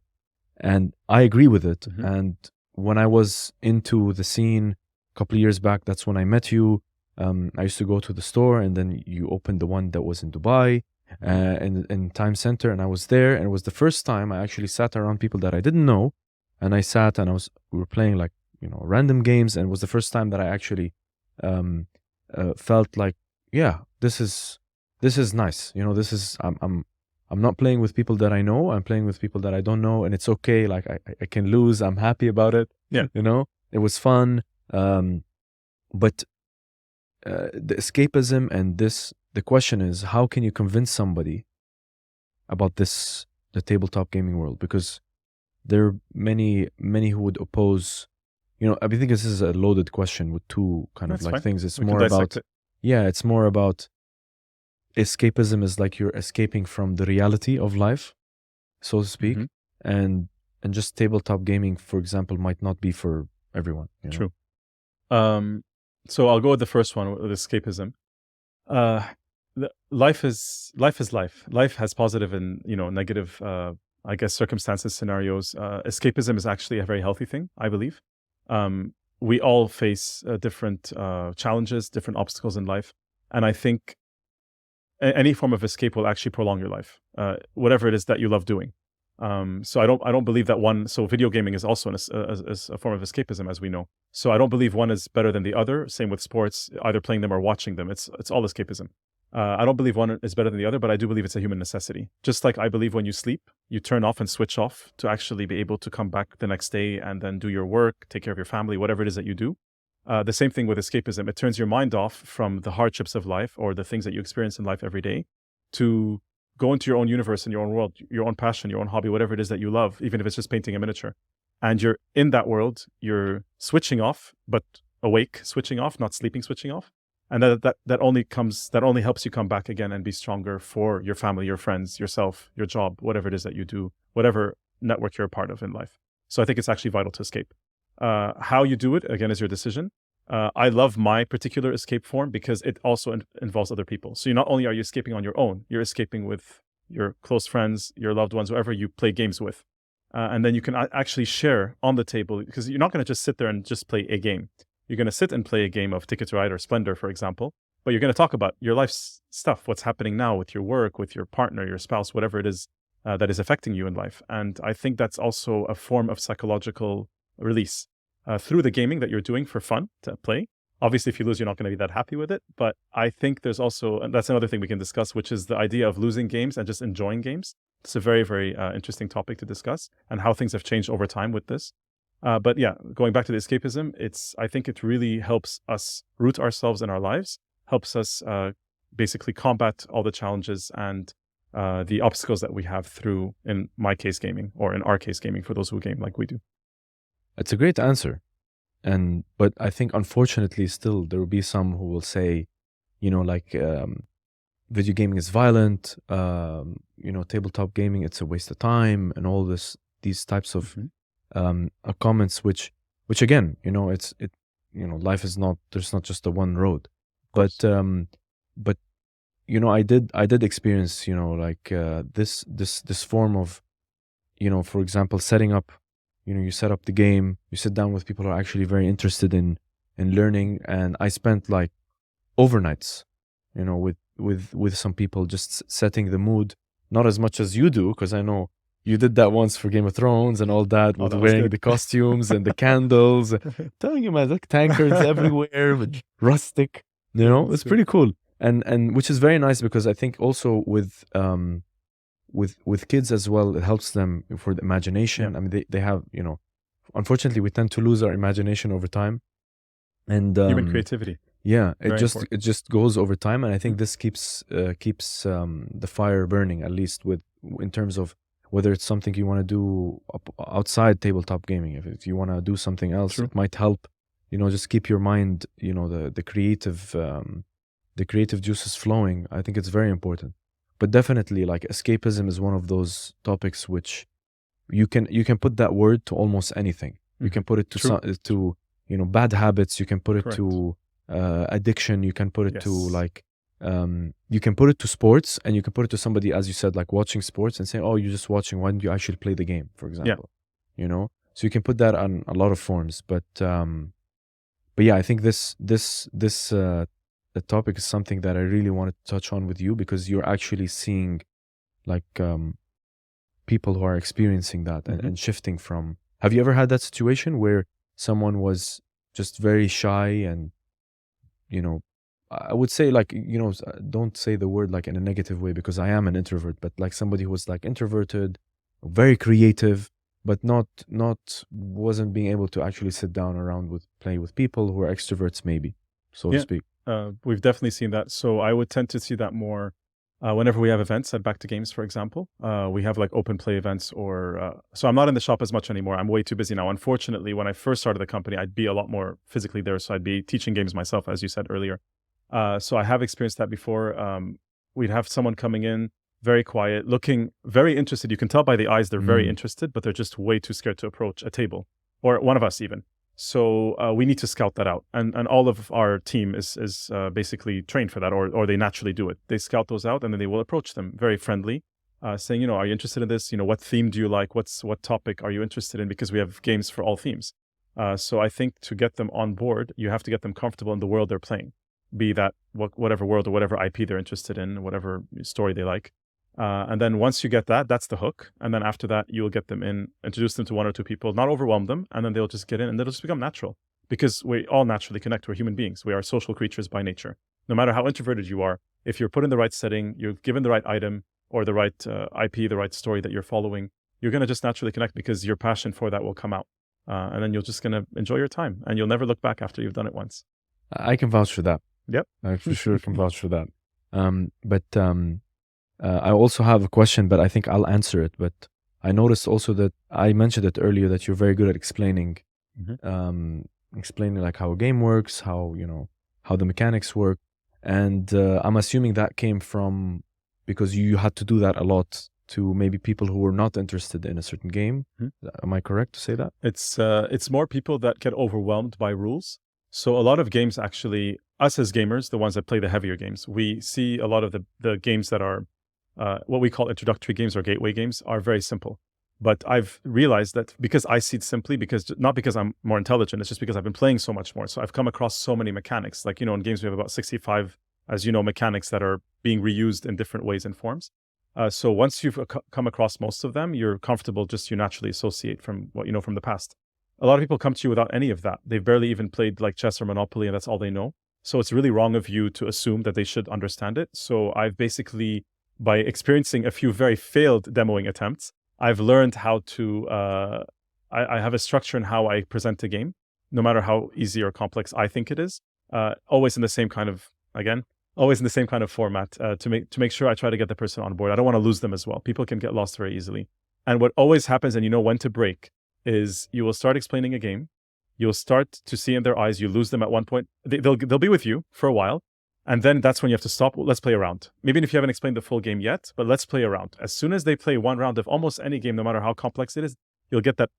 And I agree with it. Mhm. And when I was into the scene a couple of years back, that's when I met you. I used to go to the store, and then you opened the one that was in Dubai, in Time Center, and I was there. And it was the first time I actually sat around people that I didn't know. And I sat and we were playing like, random games. And it was the first time that I actually felt like, yeah, this is nice. I'm not playing with people that I know. I'm playing with people that I don't know, and it's okay. Like I can lose. I'm happy about it. Yeah. It was fun. But the escapism and the question is, how can you convince somebody about the tabletop gaming world? Because there are many who would oppose. I think this is a loaded question with two kind of That's like fine. things. It's We can more about dissect it. it's more about escapism is like you're escaping from the reality of life, so to speak, Mhm. and just tabletop gaming, for example, might not be for everyone. True. So I'll go with the first one, with escapism. Life is life. Life has positive and negative, I guess, circumstances, scenarios. Escapism is actually a very healthy thing, I believe. We all face different challenges, different obstacles in life, and I think any form of escape will actually prolong your life, whatever it is that you love doing. So I don't believe that one. So video gaming is also a form of escapism, as we know. So I don't believe one is better than the other. Same with sports, either playing them or watching them. It's all escapism. I don't believe one is better than the other, but I do believe it's a human necessity. Just like I believe when you sleep, you turn off and switch off to actually be able to come back the next day and then do your work, take care of your family, whatever it is that you do. The same thing with escapism. It turns your mind off from the hardships of life or the things that you experience in life every day to go into your own universe and your own world, your own passion, your own hobby, whatever it is that you love, even if it's just painting a miniature. And you're in that world, you're switching off, but awake, switching off, not sleeping, switching off. And that only helps you come back again and be stronger for your family, your friends, yourself, your job, whatever it is that you do, whatever network you're a part of in life. So I think it's actually vital to escape. How you do it, again, is your decision. I love my particular escape form because it also involves other people. So not only are you escaping on your own, you're escaping with your close friends, your loved ones, whoever you play games with. And then you can actually share on the table, because you're not going to just sit there and just play a game. You're going to sit and play a game of Ticket to Ride or Splendor, for example, but you're going to talk about your life's stuff, what's happening now with your work, with your partner, your spouse, whatever it is that is affecting you in life. And I think that's also a form of psychological release through the gaming that you're doing for fun to play. Obviously, if you lose, you're not going to be that happy with it. But I think there's also, and that's another thing we can discuss, which is the idea of losing games and just enjoying games. It's a very, very interesting topic to discuss, and how things have changed over time with this. But yeah, going back to the escapism, I think it really helps us root ourselves in our lives, helps us basically combat all the challenges and the obstacles that we have through, in my case, gaming, or in our case, gaming, for those who game like we do. It's a great answer. But I think, unfortunately, still there will be some who will say, video gaming is violent, tabletop gaming, it's a waste of time, and all these types of comments, which again, life is not, there's not just the one road. But I did experience, this form of, for example, setting up, you set up the game, you sit down with people who are actually very interested in learning. And I spent like overnights, with some people, just setting the mood, not as much as you do, because I know you did that once for Game of Thrones and all that, with that was wearing good. the costumes and the candles, telling you, man, like tankards everywhere, with rustic, it's pretty cool. And which is very nice, because I think also with kids as well, it helps them for the imagination. Yeah. I mean, they have, unfortunately, we tend to lose our imagination over time, and Human creativity. Yeah, Very important. it just goes over time, and I think this keeps the fire burning, at least in terms of whether it's something you want to do outside tabletop gaming. If you want to do something else, True. it might help. Just keep your mind, the creative the creative juices flowing, I think it's very important. But definitely, like escapism is one of those topics which you can put that word to almost anything. You can put it to True. to bad habits. You can put it Correct. to addiction. You can put it to Yes. like you can put it to sports, and you can put it to somebody, as you said, like watching sports and saying, "Oh, you're just watching. Why don't you actually play the game?" For example, So you can put that on a lot of forms. But yeah, I think this the topic is something that I really wanted to touch on with you, because you're actually seeing like people who are experiencing that and shifting from. Have you ever had that situation where someone was just very shy and I would say like don't say the word like in a negative way, because I am an introvert, but like somebody who was like introverted, very creative, but not wasn't being able to actually sit down around with play with people who are extroverts, maybe, so to speak. We've definitely seen that. So I would tend to see that more whenever we have events at Back to Games, for example. We have like open play events, or so I'm not in the shop as much anymore. I'm way too busy now. Unfortunately, when I first started the company, I'd be a lot more physically there. So I'd be teaching games myself, as you said earlier. So I have experienced that before. We'd have someone coming in, very quiet, looking very interested. You can tell by the eyes they're very interested, but they're just way too scared to approach a table, or one of us even. So we need to scout that out, and all of our team is basically trained for that, or they naturally do it. They scout those out, and then they will approach them very friendly, saying, are you interested in this? What theme do you like? What topic are you interested in? Because we have games for all themes. So I think to get them on board, you have to get them comfortable in the world they're playing, be that whatever world or whatever IP they're interested in, whatever story they like. And then once you get that, that's the hook. And then after that, you'll get them in, introduce them to one or two people, not overwhelm them, and then they'll just get in, and they'll just become natural. Because we all naturally connect. We're human beings. We are social creatures by nature. No matter how introverted you are, if you're put in the right setting, you're given the right item or the right IP, the right story that you're following, you're going to just naturally connect, because your passion for that will come out. And then you're just going to enjoy your time, and you'll never look back after you've done it once. I can vouch for that. Yep. I for sure can vouch for that. I also have a question, but I think I'll answer it. But I noticed also that I mentioned it earlier that you're very good at explaining, explaining like how a game works, how the mechanics work, and I'm assuming that came from because you had to do that a lot to maybe people who were not interested in a certain game. Am I correct to say that? It's more people that get overwhelmed by rules. So a lot of games, actually, us as gamers, the ones that play the heavier games, we see a lot of the games that are what we call introductory games or gateway games are very simple. But I've realized that because I see it simply, not because I'm more intelligent, it's just because I've been playing so much more. So I've come across so many mechanics. Like, in games we have about 65, as you know, mechanics that are being reused in different ways and forms. So once you've come across most of them, you're comfortable, you naturally associate from what you know from the past. A lot of people come to you without any of that. They've barely even played like chess or Monopoly, and that's all they know. So it's really wrong of you to assume that they should understand it. So I've basically, by experiencing a few very failed demoing attempts, I've learned how to, I have a structure in how I present a game, no matter how easy or complex I think it is, always in the same kind of, format, to make sure I try to get the person on board. I don't want to lose them as well. People can get lost very easily. And what always happens, and you know when to break, is you will start explaining a game. You'll start to see in their eyes, you lose them at one point. They'll be with you for a while. And then that's when you have to stop. Well, let's play a round. Maybe if you haven't explained the full game yet, but let's play a round. As soon as they play one round of almost any game, no matter how complex it is, you'll get that,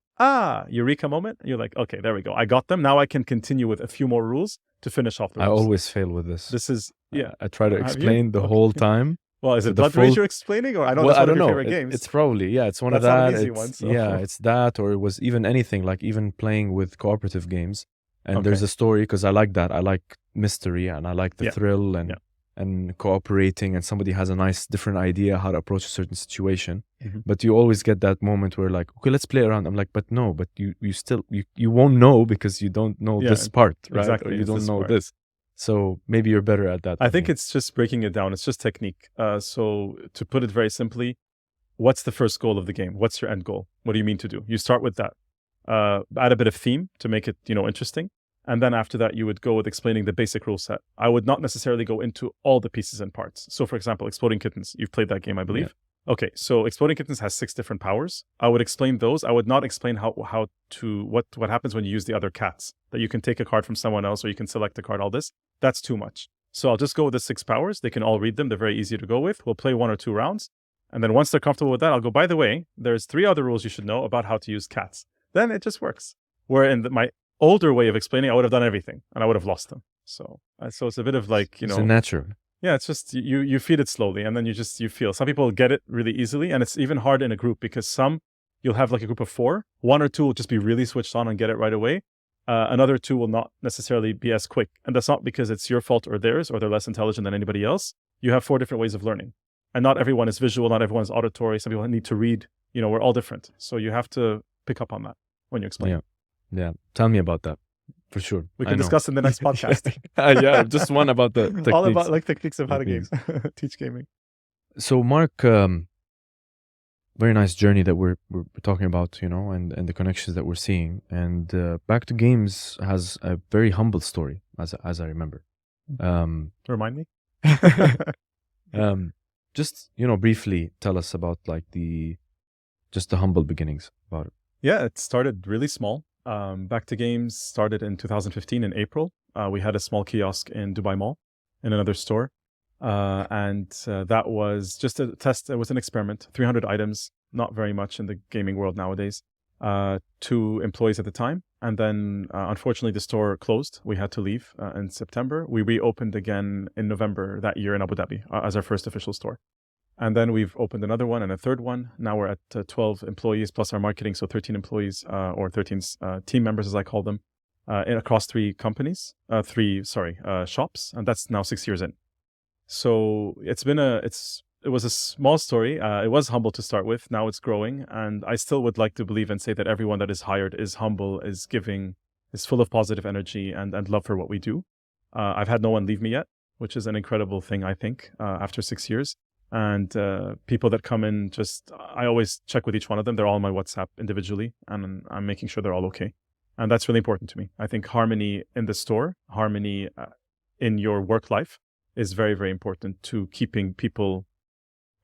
eureka moment. And you're like, okay, there we go. I got them. Now I can continue with a few more rules to finish off the rules. I always fail with this. This is, yeah. I try to explain the whole time. Well, is it Blood Rage you're explaining? Or I know that's one of your favorite games. It's probably, it's one of that. Not an easy one, so. Yeah, it's that, or it was even anything, like even playing with cooperative games. And there's a story, because I like that. I like mystery, and I like the thrill, and cooperating, and somebody has a nice different idea how to approach a certain situation. But you always get that moment where like, okay, let's play around. I'm like, but no, but you still you won't know, because you don't know this part, right? Exactly. Or you don't know this. So maybe you're better at that. I think it's just breaking it down. It's just technique. So to put it very simply, what's the first goal of the game? What's your end goal? What do you mean to do? You start with that. Add a bit of theme to make it, interesting. And then after that, you would go with explaining the basic rule set. I would not necessarily go into all the pieces and parts. So for example, Exploding Kittens, you've played that game, I believe. Yeah. Okay, so Exploding Kittens has 6 different powers. I would explain those. I would not explain what happens when you use the other cats, that you can take a card from someone else, or you can select a card, all this. That's too much. So I'll just go with the 6 powers. They can all read them. They're very easy to go with. We'll play 1 or 2 rounds. And then once they're comfortable with that, I'll go, by the way, there's 3 other rules you should know about how to use cats. Then it just works. Where in my older way of explaining, I would have done everything and I would have lost them. So it's a bit of like, It's a natural. yeah, it's just you feed it slowly and then you feel. Some people get it really easily, and it's even hard in a group because you'll have like a group of 4. 1 or 2 will just be really switched on and get it right away. Another 2 will not necessarily be as quick. And that's not because it's your fault or theirs or they're less intelligent than anybody else. You have 4 different ways of learning. And not everyone is visual, not everyone is auditory. Some people need to read. We're all different. So you have to pick up on that when you explain. Yeah. Tell me about that. For sure. We can discuss in the next podcast. Yeah, just one about the techniques. All about like techniques of how to teach gaming. So Mark, very nice journey that we're talking about, and the connections that we're seeing. And Back to Games has a very humble story, as I remember. Remind me. Just briefly tell us about like the humble beginnings about it. Yeah, it started really small. Back to Games started in 2015 in April. We had a small kiosk in Dubai Mall in another store. And that was just a test. It was an experiment. 300 items, not very much in the gaming world nowadays. 2 employees at the time. And then, unfortunately, the store closed. We had to leave in September. We reopened again in November that year in Abu Dhabi as our first official store. And then we've opened another one and a third one. Now we're at 12 employees plus our marketing. So 13 employees or 13 team members, as I call them, across 3 companies, shops. And that's now 6 years in. So it was a small story. It was humble to start with. Now it's growing. And I still would like to believe and say that everyone that is hired is humble, is giving, is full of positive energy and love for what we do. I've had no one leave me yet, which is an incredible thing, I think, after 6 years. And people that come in, I always check with each one of them. They're all on my WhatsApp individually, and I'm making sure they're all okay. And that's really important to me. I think harmony in the store, harmony in your work life is very, very important to keeping people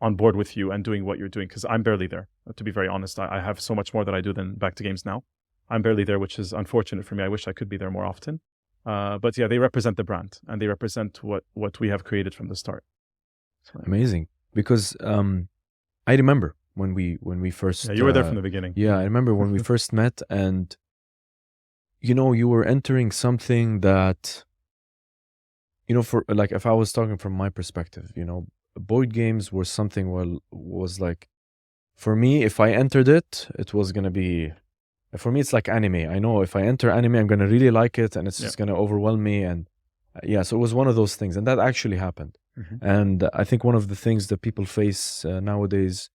on board with you and doing what you're doing. Because I'm barely there, to be very honest. I have so much more that I do than Back to Games now. I'm barely there, which is unfortunate for me. I wish I could be there more often. But yeah, they represent the brand and they represent what we have created from the start. Amazing, because I remember when we first. Yeah, you were there from the beginning. Yeah, I remember when we first met, and you were entering something that, for like, if I was talking from my perspective, board games were something was like, for me, if I entered it, it was gonna be. For me, it's like anime. I know if I enter anime, I'm gonna really like it, and it's just gonna overwhelm me. And so it was one of those things, and that actually happened. Mm-hmm. And I think one of the things that people face nowadays,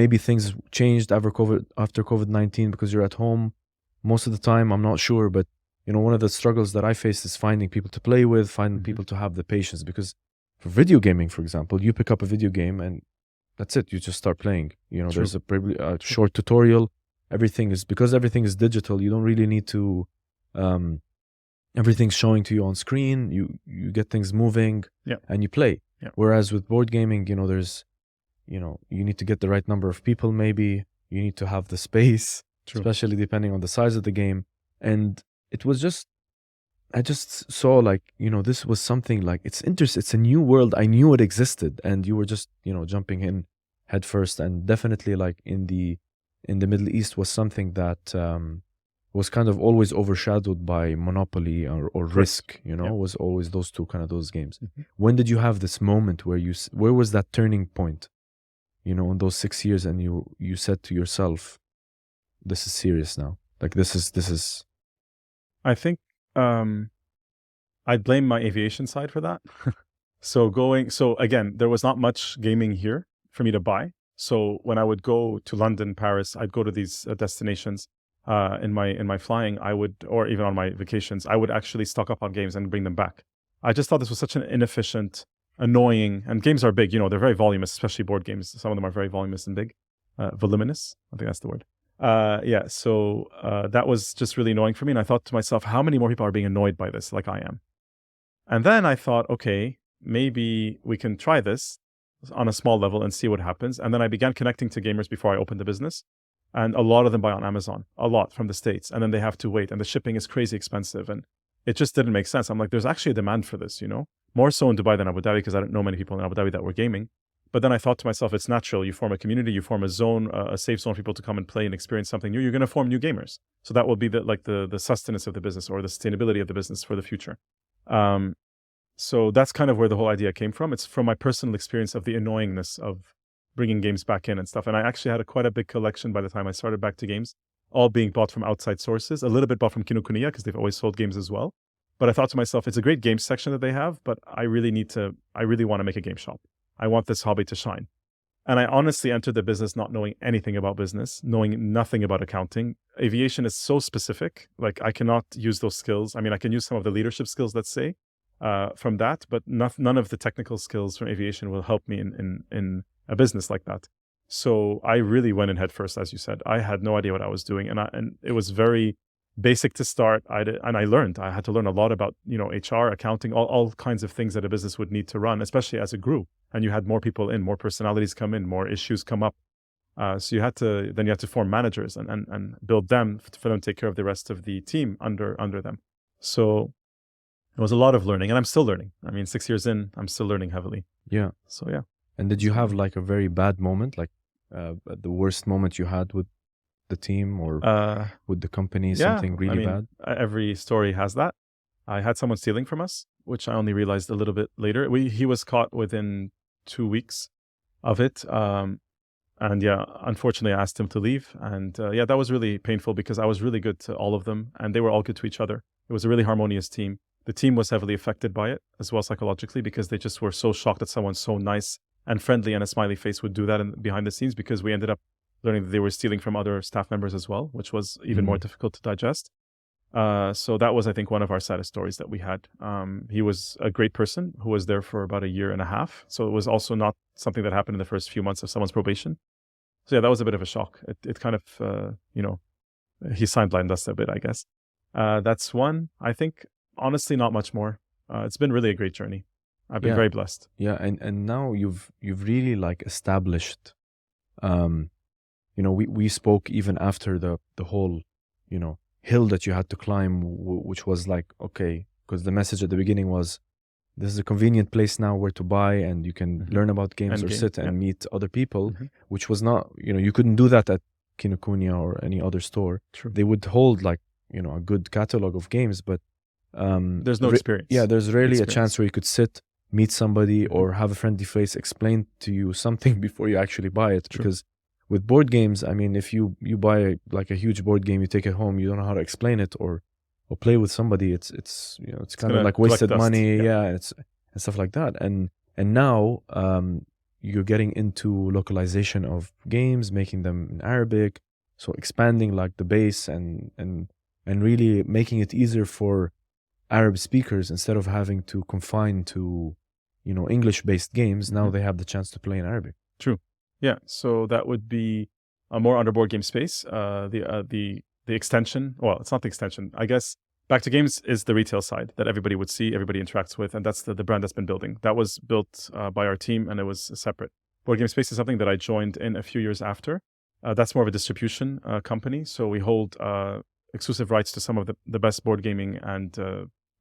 maybe things changed after COVID-19 because you're at home most of the time. I'm not sure, but one of the struggles that I faced is finding people to play with, finding people to have the patience. Because for video gaming, for example, you pick up a video game and that's it. You just start playing. There's a short tutorial. Everything is digital. You don't really need to. Everything's showing to you on screen. You get things moving, and you play. Yeah. Whereas with board gaming, there's, you need to get the right number of people. Maybe you need to have the space, especially depending on the size of the game. And it was I just saw like, this was something like it's interesting. It's a new world. I knew it existed, and you were just, jumping in head first. And definitely, like in the Middle East, was something that. Was kind of always overshadowed by Monopoly or Risk, was always those games. Mm-hmm. When did you have this moment where was that turning point, in those 6 years, and you said to yourself, this is serious now. Like this is. I think I'd blame my aviation side for that. So again, there was not much gaming here for me to buy. So when I would go to London, Paris, I'd go to these destinations. In my flying, I would, or even on my vacations, I would actually stock up on games and bring them back. I just thought this was such an inefficient, annoying, and games are big, they're very voluminous, especially board games. Some of them are very voluminous and big. Voluminous, I think that's the word. So that was just really annoying for me. And I thought to myself, how many more people are being annoyed by this like I am? And then I thought, okay, maybe we can try this on a small level and see what happens. And then I began connecting to gamers before I opened the business. And a lot of them buy on Amazon, a lot from the States. And then they have to wait. And the shipping is crazy expensive. And it just didn't make sense. I'm like, there's actually a demand for this, more so in Dubai than Abu Dhabi, because I don't know many people in Abu Dhabi that were gaming. But then I thought to myself, it's natural. You form a community, you form a zone, a safe zone for people to come and play and experience something new. You're going to form new gamers. So that will be the sustenance of the business, or the sustainability of the business for the future. So that's kind of where the whole idea came from. It's from my personal experience of the annoyingness of bringing games back in and stuff. And I actually had quite a big collection by the time I started back to games, all being bought from outside sources, a little bit bought from Kinokuniya because they've always sold games as well. But I thought to myself, it's a great games section that they have, but I really want to make a game shop. I want this hobby to shine. And I honestly entered the business not knowing anything about business, knowing nothing about accounting. Aviation is so specific. Like, I cannot use those skills. I mean, I can use some of the leadership skills, let's say, from that, but none of the technical skills from aviation will help me in a business like that. So I really went in head first, as you said. I had no idea what I was doing, and it was very basic to start. I had to learn a lot about HR, accounting, all kinds of things that a business would need to run, especially as it grew and you had more people in, more personalities come in, more issues come up. So you had to form managers and build them for them to take care of the rest of the team under them. So it was a lot of learning, and I'm still learning. I mean, 6 years in, I'm still learning heavily. Yeah. So yeah. And did you have like a very bad moment, like the worst moment you had with the team or with the company, something really bad? Every story has that. I had someone stealing from us, which I only realized a little bit later. He was caught within 2 weeks of it. And yeah, unfortunately, I asked him to leave. And that was really painful because I was really good to all of them and they were all good to each other. It was a really harmonious team. The team was heavily affected by it as well psychologically because they just were so shocked that someone so nice and friendly and a smiley face would do that behind the scenes, because we ended up learning that they were stealing from other staff members as well, which was even more difficult to digest. So that was, I think, one of our saddest stories that we had. He was a great person who was there for about 1.5 years. So it was also not something that happened in the first few months of someone's probation. So yeah, that was a bit of a shock. It kind of, he sidelined us a bit, I guess. That's one. I think, honestly, not much more. It's been really a great journey. I've been very blessed. Yeah, and now you've really like established, we spoke even after the whole, hill that you had to climb, which was like, okay, because the message at the beginning was, this is a convenient place now where to buy and you can learn about games sit and meet other people, which was not, you couldn't do that at Kinokuniya or any other store. True. They would hold like, a good catalog of games, but there's no experience. Yeah, there's rarely a chance where you could sit, meet somebody or have a friendly face explain to you something before you actually buy it. True. Because with board games, I mean, if you buy like a huge board game, you take it home, you don't know how to explain it or play with somebody, it's kind of like wasted money, and stuff like that. And now you're getting into localization of games, making them in Arabic, so expanding like the base and really making it easier for Arab speakers instead of having to confine to English-based games. Now they have the chance to play in Arabic. True. Yeah, so that would be a more under board game space. The extension, well, it's not the extension. I guess Back to Games is the retail side that everybody would see, everybody interacts with, and that's the brand that's been building. That was built by our team, and it was separate. Board Game Space is something that I joined in a few years after. That's more of a distribution company, so we hold exclusive rights to some of the best board gaming and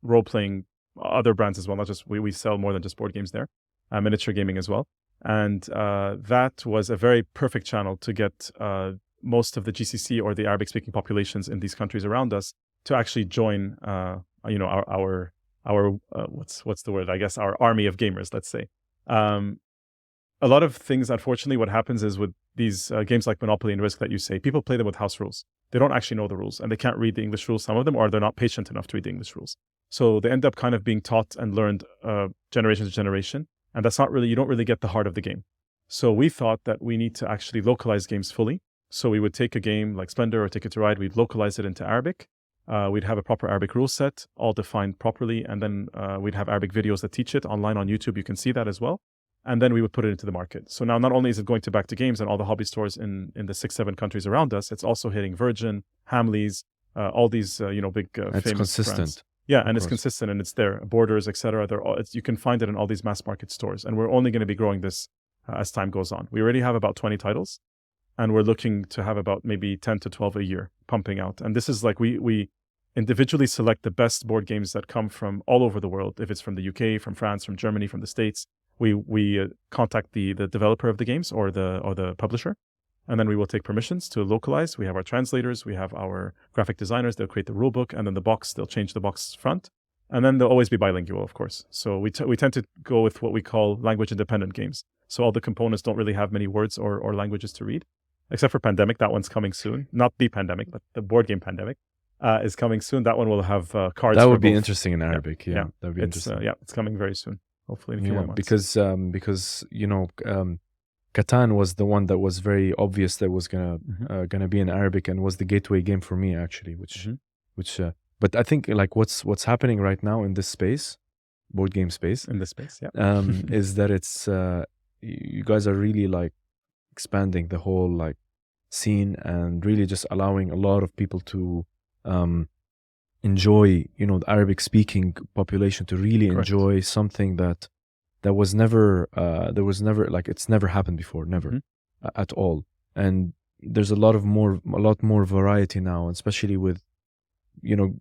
role-playing other brands as well. Not just we sell more than just board games there, miniature gaming as well. And that was a very perfect channel to get most of the GCC or the Arabic-speaking populations in these countries around us to actually join, our what's the word? I guess our army of gamers. Let's say. A lot of things, unfortunately, what happens is with these games like Monopoly and Risk that you say, people play them with house rules. They don't actually know the rules, and they can't read the English rules, some of them, or they're not patient enough to read the English rules. So they end up kind of being taught and learned generation to generation. And that's not really, you don't really get the heart of the game. So we thought that we need to actually localize games fully. So we would take a game like Splendor or Ticket to Ride, we'd localize it into Arabic. We'd have a proper Arabic rule set, all defined properly. And then we'd have Arabic videos that teach it online on YouTube. You can see that as well. And then we would put it into the market. So now not only is it going to Back to Games and all the hobby stores in the 6-7 countries around us, it's also hitting Virgin, Hamleys, all these, big famous consistent. brands. Yeah, and it's consistent and it's there. Borders, etc. You can find it in all these mass market stores. And we're only going to be growing this as time goes on. We already have about 20 titles, and we're looking to have about maybe 10 to 12 a year pumping out. And this is like we individually select the best board games that come from all over the world. If it's from the UK, from France, from Germany, from the States, we contact the developer of the games or the publisher, and then we will take permissions to localize. We have our translators, we have our graphic designers. They'll create the rulebook, and then they'll change the box front, and then they'll always be bilingual, of course. So we tend to go with what we call language independent games. So all the components don't really have many words or languages to read, except for Pandemic. That one's coming soon. Not the Pandemic, but the board game Pandemic is coming soon. That one will have cards. That for would be both. interesting in Arabic. Yeah, that would be It's interesting. it's coming very soon. Hopefully in a few more months. Because Catan was the one that was very obvious that was gonna be in Arabic and was the gateway game for me actually, which but I think like what's happening right now in this space, board game space, in this space, is that it's you guys are really like expanding the whole like scene and really just allowing a lot of people to enjoy, the Arabic speaking population to really enjoy something that was never like it's never happened before, never at all. And there's a lot more variety now, especially with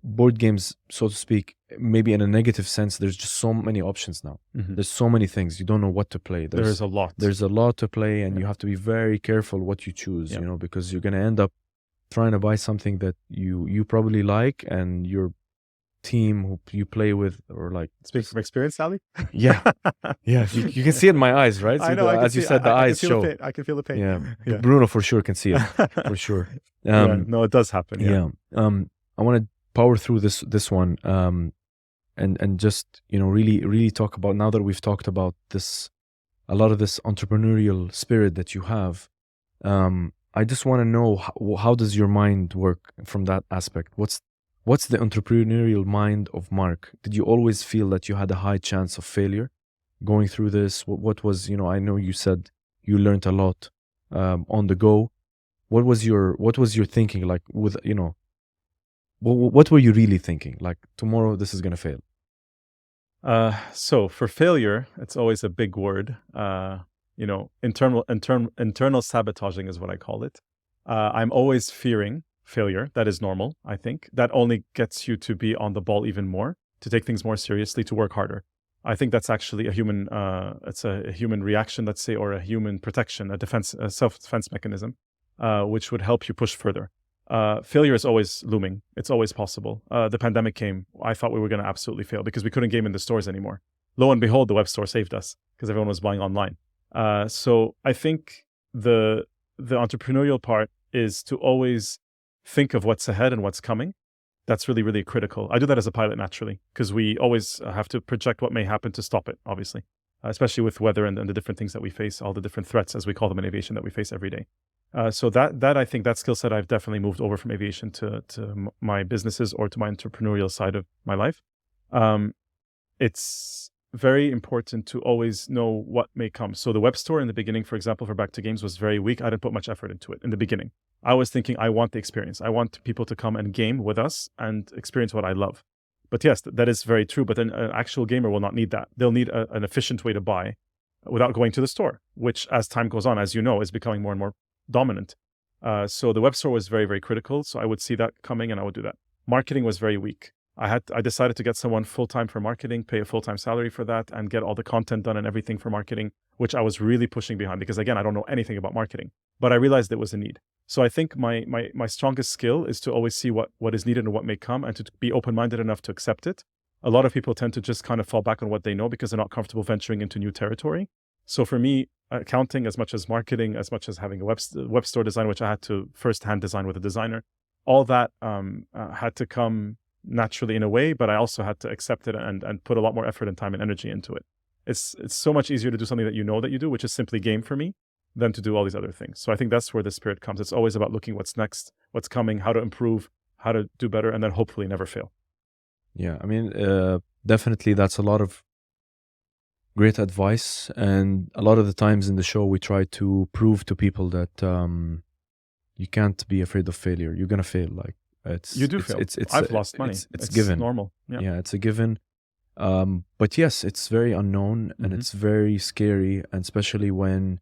board games, so to speak. Maybe in a negative sense, there's just so many options now. There's so many things you don't know what to play. There's a lot to play, and you have to be very careful what you choose, because you're gonna end up trying to buy something that you probably like, and your team who you play with, or like speak from experience, Sally. Yeah. You can see it in my eyes, right? I know. As you said, the eyes show. I can feel the pain. Yeah. Bruno for sure can see it for sure. No, it does happen. I want to power through this one, and just really talk about, now that we've talked about this, a lot of this entrepreneurial spirit that you have. I just want to know how does your mind work from that aspect? What's the entrepreneurial mind of Mark? Did you always feel that you had a high chance of failure going through this? What was, I know you said you learned a lot on the go. What was your thinking, like, with, what were you really thinking? Like, tomorrow this is going to fail. So for failure, it's always a big word. Internal sabotaging is what I call it. I'm always fearing failure. That is normal, I think. That only gets you to be on the ball even more, to take things more seriously, to work harder. I think that's actually a human, it's a human reaction, let's say, or a human protection, a self-defense mechanism, which would help you push further. Failure is always looming. It's always possible. The pandemic came. I thought we were going to absolutely fail because we couldn't game in the stores anymore. Lo and behold, the web store saved us because everyone was buying online. So I think the entrepreneurial part is to always think of what's ahead and what's coming. That's really, really critical. I do that as a pilot naturally, because we always have to project what may happen to stop it, obviously, especially with weather and the different things that we face, all the different threats, as we call them in aviation, that we face every day. So that I think that skill set, I've definitely moved over from aviation to my businesses or to my entrepreneurial side of my life. It's very important to always know what may come. So the web store in the beginning, for example, for Back to Games was very weak. I didn't put much effort into it in the beginning. I was thinking, I want the experience. I want people to come and game with us and experience what I love. But yes, that is very true. But then an actual gamer will not need that. They'll need an efficient way to buy without going to the store, which as time goes on, as you know, is becoming more and more dominant. So the web store was very, very critical. So I would see that coming and I would do that. Marketing was very weak. I decided to get someone full-time for marketing, pay a full-time salary for that, and get all the content done and everything for marketing, which I was really pushing behind because, again, I don't know anything about marketing, but I realized it was a need. So I think my strongest skill is to always see what is needed and what may come, and to be open-minded enough to accept it. A lot of people tend to just kind of fall back on what they know because they're not comfortable venturing into new territory. So for me, accounting, as much as marketing, as much as having a web store design, which I had to first-hand design with a designer, all that had to come naturally in a way, but I also had to accept it and put a lot more effort and time and energy into it. It's so much easier to do something that you know that you do, which is simply game for me, than to do all these other things. So I think that's where the spirit comes. It's always about looking what's next, what's coming, how to improve, how to do better, and then hopefully never fail. Yeah, I mean, definitely that's a lot of great advice. And a lot of the times in the show, we try to prove to people that you can't be afraid of failure. You're going to fail. Like, you do fail. I've lost money. It's given. Normal. Yeah, it's a given. But yes, it's very unknown and it's very scary, and especially when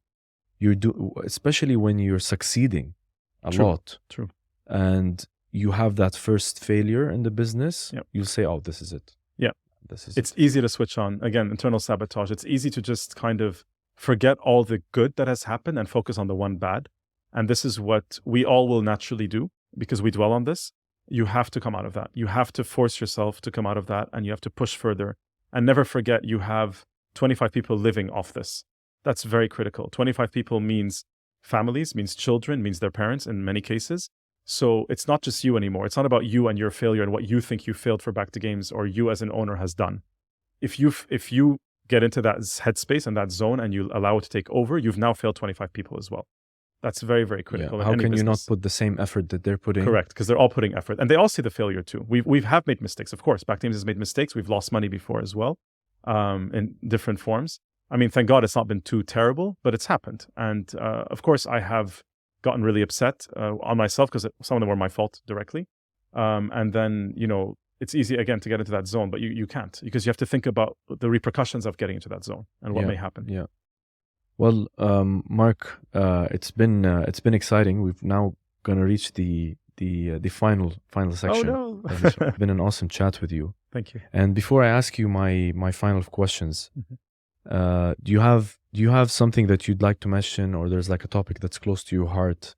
you're succeeding a lot. True. And you have that first failure in the business, Yep. you'll say, "Oh, this is it." Yeah. This is It's easy to switch on. Again, internal sabotage. It's easy to just kind of forget all the good that has happened and focus on the one bad. And this is what we all will naturally do because we dwell on this. You have to come out of that. You have to force yourself to come out of that, and you have to push further. And never forget you have 25 people living off this. That's very critical. 25 people means families, means children, means their parents in many cases. So it's not just you anymore. It's not about you and your failure and what you think you failed for Back to Games or you as an owner has done. If you get into that headspace and that zone and you allow it to take over, you've now failed 25 people as well. That's very, very critical. Yeah. In How any can you not business. put the same effort that they're putting? Correct, because they're all putting effort, and they all see the failure too. We've made mistakes, of course. Back Games has made mistakes. We've lost money before as well, in different forms. I mean, thank God it's not been too terrible, but it's happened. And of course, I have gotten really upset on myself because some of them were my fault directly. And then, it's easy again to get into that zone, but you can't because you have to think about the repercussions of getting into that zone and what may happen. Yeah. Well, Mark, it's been exciting. We've now gonna reach the final section. Oh no! It's been an awesome chat with you. Thank you. And before I ask you my final questions, do you have something that you'd like to mention, or there's like a topic that's close to your heart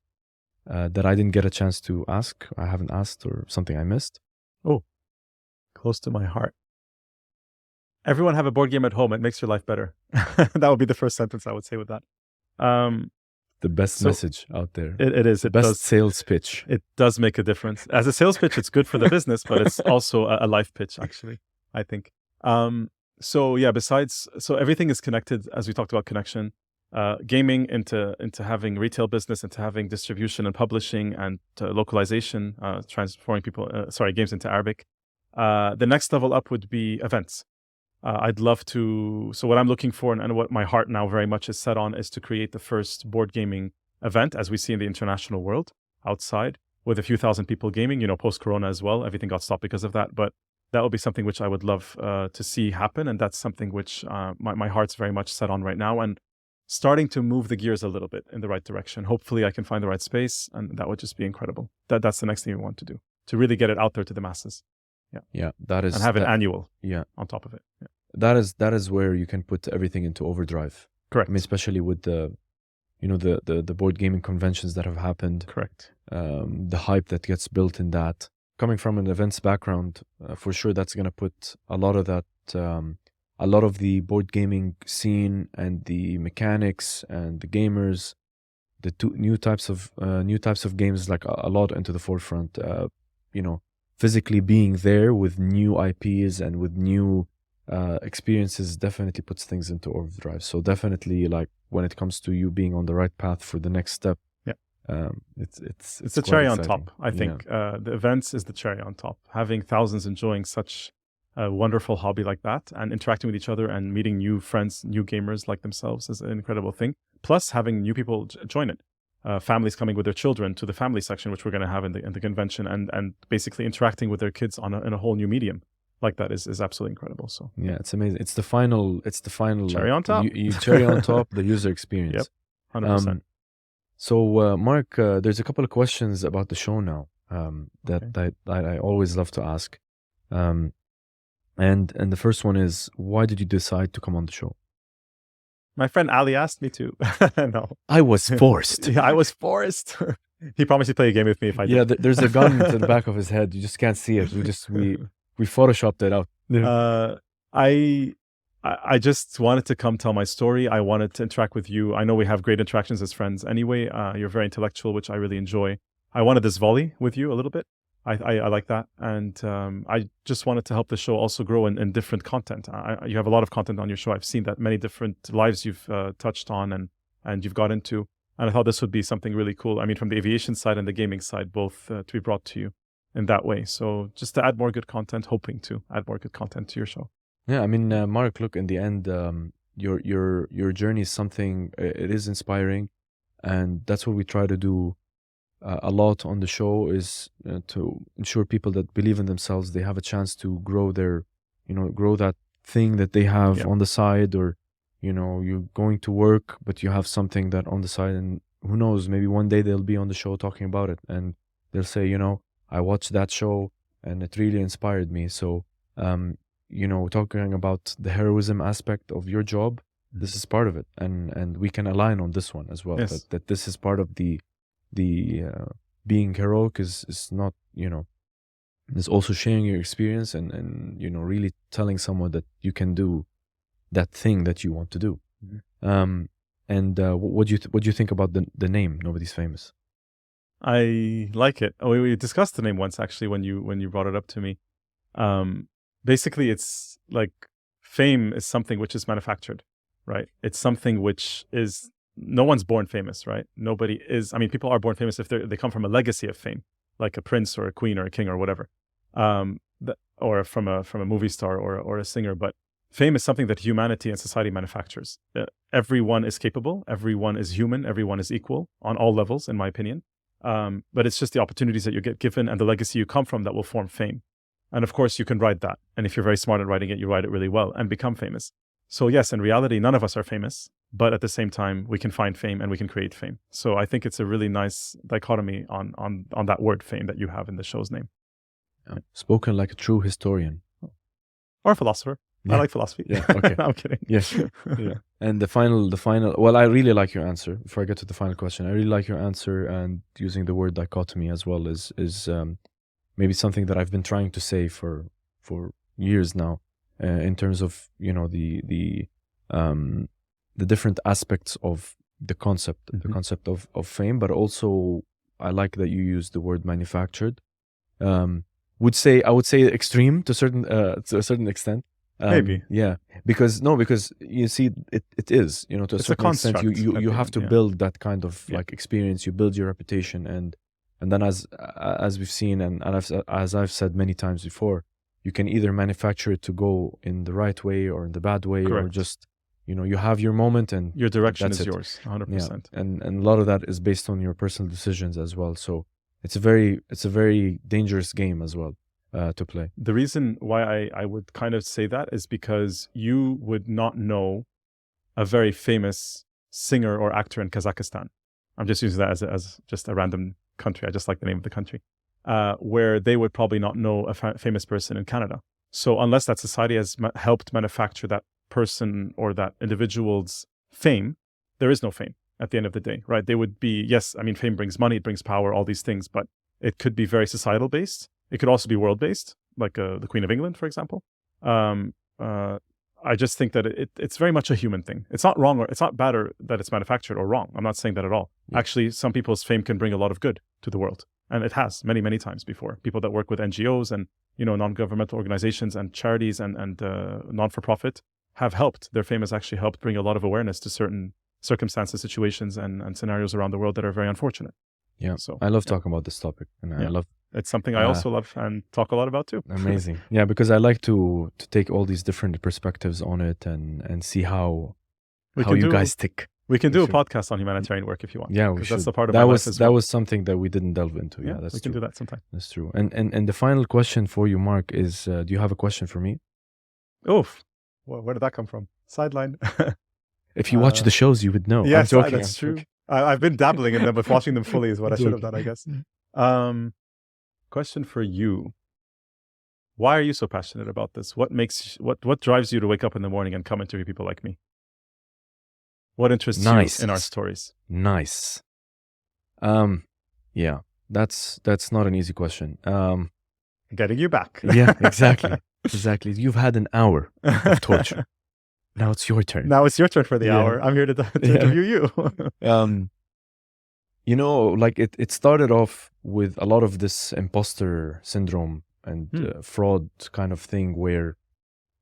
that I didn't get a chance to ask, I haven't asked, or something I missed? Oh, close to my heart. Everyone have a board game at home. It makes your life better. That would be the first sentence I would say with that. The best message out there. It is. The best sales pitch. It does make a difference. As a sales pitch, it's good for the business, but it's also a life pitch, actually, I think. So everything is connected, as we talked about connection. Gaming into having retail business, into having distribution and publishing and localization, transforming games into Arabic. The next level up would be events. I'd love to. So what I'm looking for and what my heart now very much is set on is to create the first board gaming event, as we see in the international world outside, with a few thousand people gaming. Post-corona as well, everything got stopped because of that. But that would be something which I would love to see happen, and that's something which my heart's very much set on right now, and starting to move the gears a little bit in the right direction. Hopefully, I can find the right space, and that would just be incredible. That's the next thing we want to do, to really get it out there to the masses. Yeah, that is, and have it annual. Yeah, on top of it. Yeah. That is where you can put everything into overdrive. Correct. I mean, especially with the board gaming conventions that have happened. Correct. The hype that gets built in that. Coming from an events background, for sure, that's going to put a lot of that, a lot of the board gaming scene and the mechanics and the gamers, the new types of games, like a lot into the forefront. Physically being there with new IPs and with new experiences definitely puts things into overdrive. So definitely, like when it comes to you being on the right path for the next step, it's the cherry on top. I think the events is the cherry on top. Having thousands enjoying such a wonderful hobby like that and interacting with each other and meeting new friends, new gamers like themselves is an incredible thing. Plus having new people join it. Families coming with their children to the family section, which we're going to have in the convention, and basically interacting with their kids in a whole new medium like that is absolutely incredible. So yeah, it's amazing. It's the final cherry on top. Cherry on top, the user experience. Yep, 100%. So Mark, there's a couple of questions about the show now that I always love to ask, and the first one is, why did you decide to come on the show? My friend Ali asked me to. No. I was forced. Yeah, I was forced. He promised to play a game with me if I did. Yeah, there's a gun to the back of his head. You just can't see it. We photoshopped it out. I just wanted to come tell my story. I wanted to interact with you. I know we have great interactions as friends anyway. You're very intellectual, which I really enjoy. I wanted this volley with you a little bit. I like that. And I just wanted to help the show also grow in different content. You have a lot of content on your show. I've seen that many different lives you've touched on and you've got into. And I thought this would be something really cool. I mean, from the aviation side and the gaming side, both to be brought to you in that way. So just to add more good content, hoping to add more good content to your show. Yeah, I mean, Mark, look, in the end, your journey is something, it is inspiring. And that's what we try to do a lot on the show, is to ensure people that believe in themselves, they have a chance to grow grow that thing that they have on the side, or, you're going to work, but you have something that on the side, and who knows, maybe one day they'll be on the show talking about it and they'll say, I watched that show and it really inspired me. So, talking about the heroism aspect of your job, this is part of it, and we can align on this one as well. Yes. That this is part of the being heroic is not, is also sharing your experience and really telling someone that you can do that thing that you want to do. What do you think about the name Nobody's Famous? I like it. Oh, we discussed the name once actually when you brought it up to me. Basically, it's like fame is something which is manufactured, right? It's something which is no one's born famous, right? Nobody is. I mean, people are born famous if they come from a legacy of fame, like a prince or a queen or a king or whatever, or from a movie star or a singer. But fame is something that humanity and society manufactures. Everyone is capable. Everyone is human. Everyone is equal on all levels, in my opinion. But it's just the opportunities that you get given and the legacy you come from that will form fame. And of course, you can ride that. And if you're very smart at writing it, you write it really well and become famous. So yes, in reality, none of us are famous, but at the same time, we can find fame and we can create fame. So I think it's a really nice dichotomy on that word fame that you have in the show's name. Spoken like a true historian. Or a philosopher. Yeah. I like philosophy. Yeah, okay. I'm kidding. Yes. Yeah. And the final, well, I really like your answer. Before I get to the final question, I really like your answer, and using the word dichotomy as well is maybe something that I've been trying to say for years now, in terms of, the different aspects of the concept, the concept of fame, but also I like that you use the word manufactured. I would say extreme to a certain extent. Maybe. Yeah, because you see it is, to a It's a certain extent construct you at have the to end, build that kind of Yeah. like experience. You build your reputation, and then as we've seen and as I've said many times before, you can either manufacture it to go in the right way or in the bad way, or Correct. just you have your moment and Your direction that's is it. yours, 100%. Yeah, and a lot of that is based on your personal decisions as well. So it's a very dangerous game as well to play. The reason why I would kind of say that is because you would not know a very famous singer or actor in Kazakhstan. I'm just using that as just a random country. I just like the name of the country. Where they would probably not know a famous person in Canada. So unless that society has helped manufacture that person or that individual's fame, there is no fame at the end of the day, right? They would be, yes, I mean, fame brings money, it brings power, all these things, but it could be very societal based. It could also be world based, like the Queen of England, for example. I just think that it's very much a human thing. It's not wrong, or it's not bad or that it's manufactured or wrong. I'm not saying that at all. Yeah. Actually, some people's fame can bring a lot of good to the world. And it has many, many times before. People that work with NGOs and, non-governmental organizations and charities and non-for-profit have helped. Their fame has actually helped bring a lot of awareness to certain circumstances, situations, and scenarios around the world that are very unfortunate. Yeah. So I love talking about this topic, and I love. It's something I also love and talk a lot about too. Amazing. Yeah, because I like to take all these different perspectives on it and see how you guys tick. We can do a Sure. podcast on humanitarian work if you want. Yeah, we 'cause should. that's the part of that my was life as that well. was something that we didn't delve into. Yeah, that's we true. can do that sometime. That's true. And the final question for you, Mark, is: do you have a question for me? Oof. Well, where did that come from? Sideline. If you watch the shows, you would know. Yes, I'm joking. that's true. I've been dabbling in them, but watching them fully is what I should have done, I guess. Question for you. Why are you so passionate about this? What drives you to wake up in the morning and come interview people like me? What interests you in our stories? Nice. Yeah, that's not an easy question. Getting you back. Yeah, exactly. Exactly. You've had an hour of torture. Now it's your turn. Now it's your turn for the Yeah. hour. I'm here to interview you. Like it started off with a lot of this imposter syndrome and fraud kind of thing, where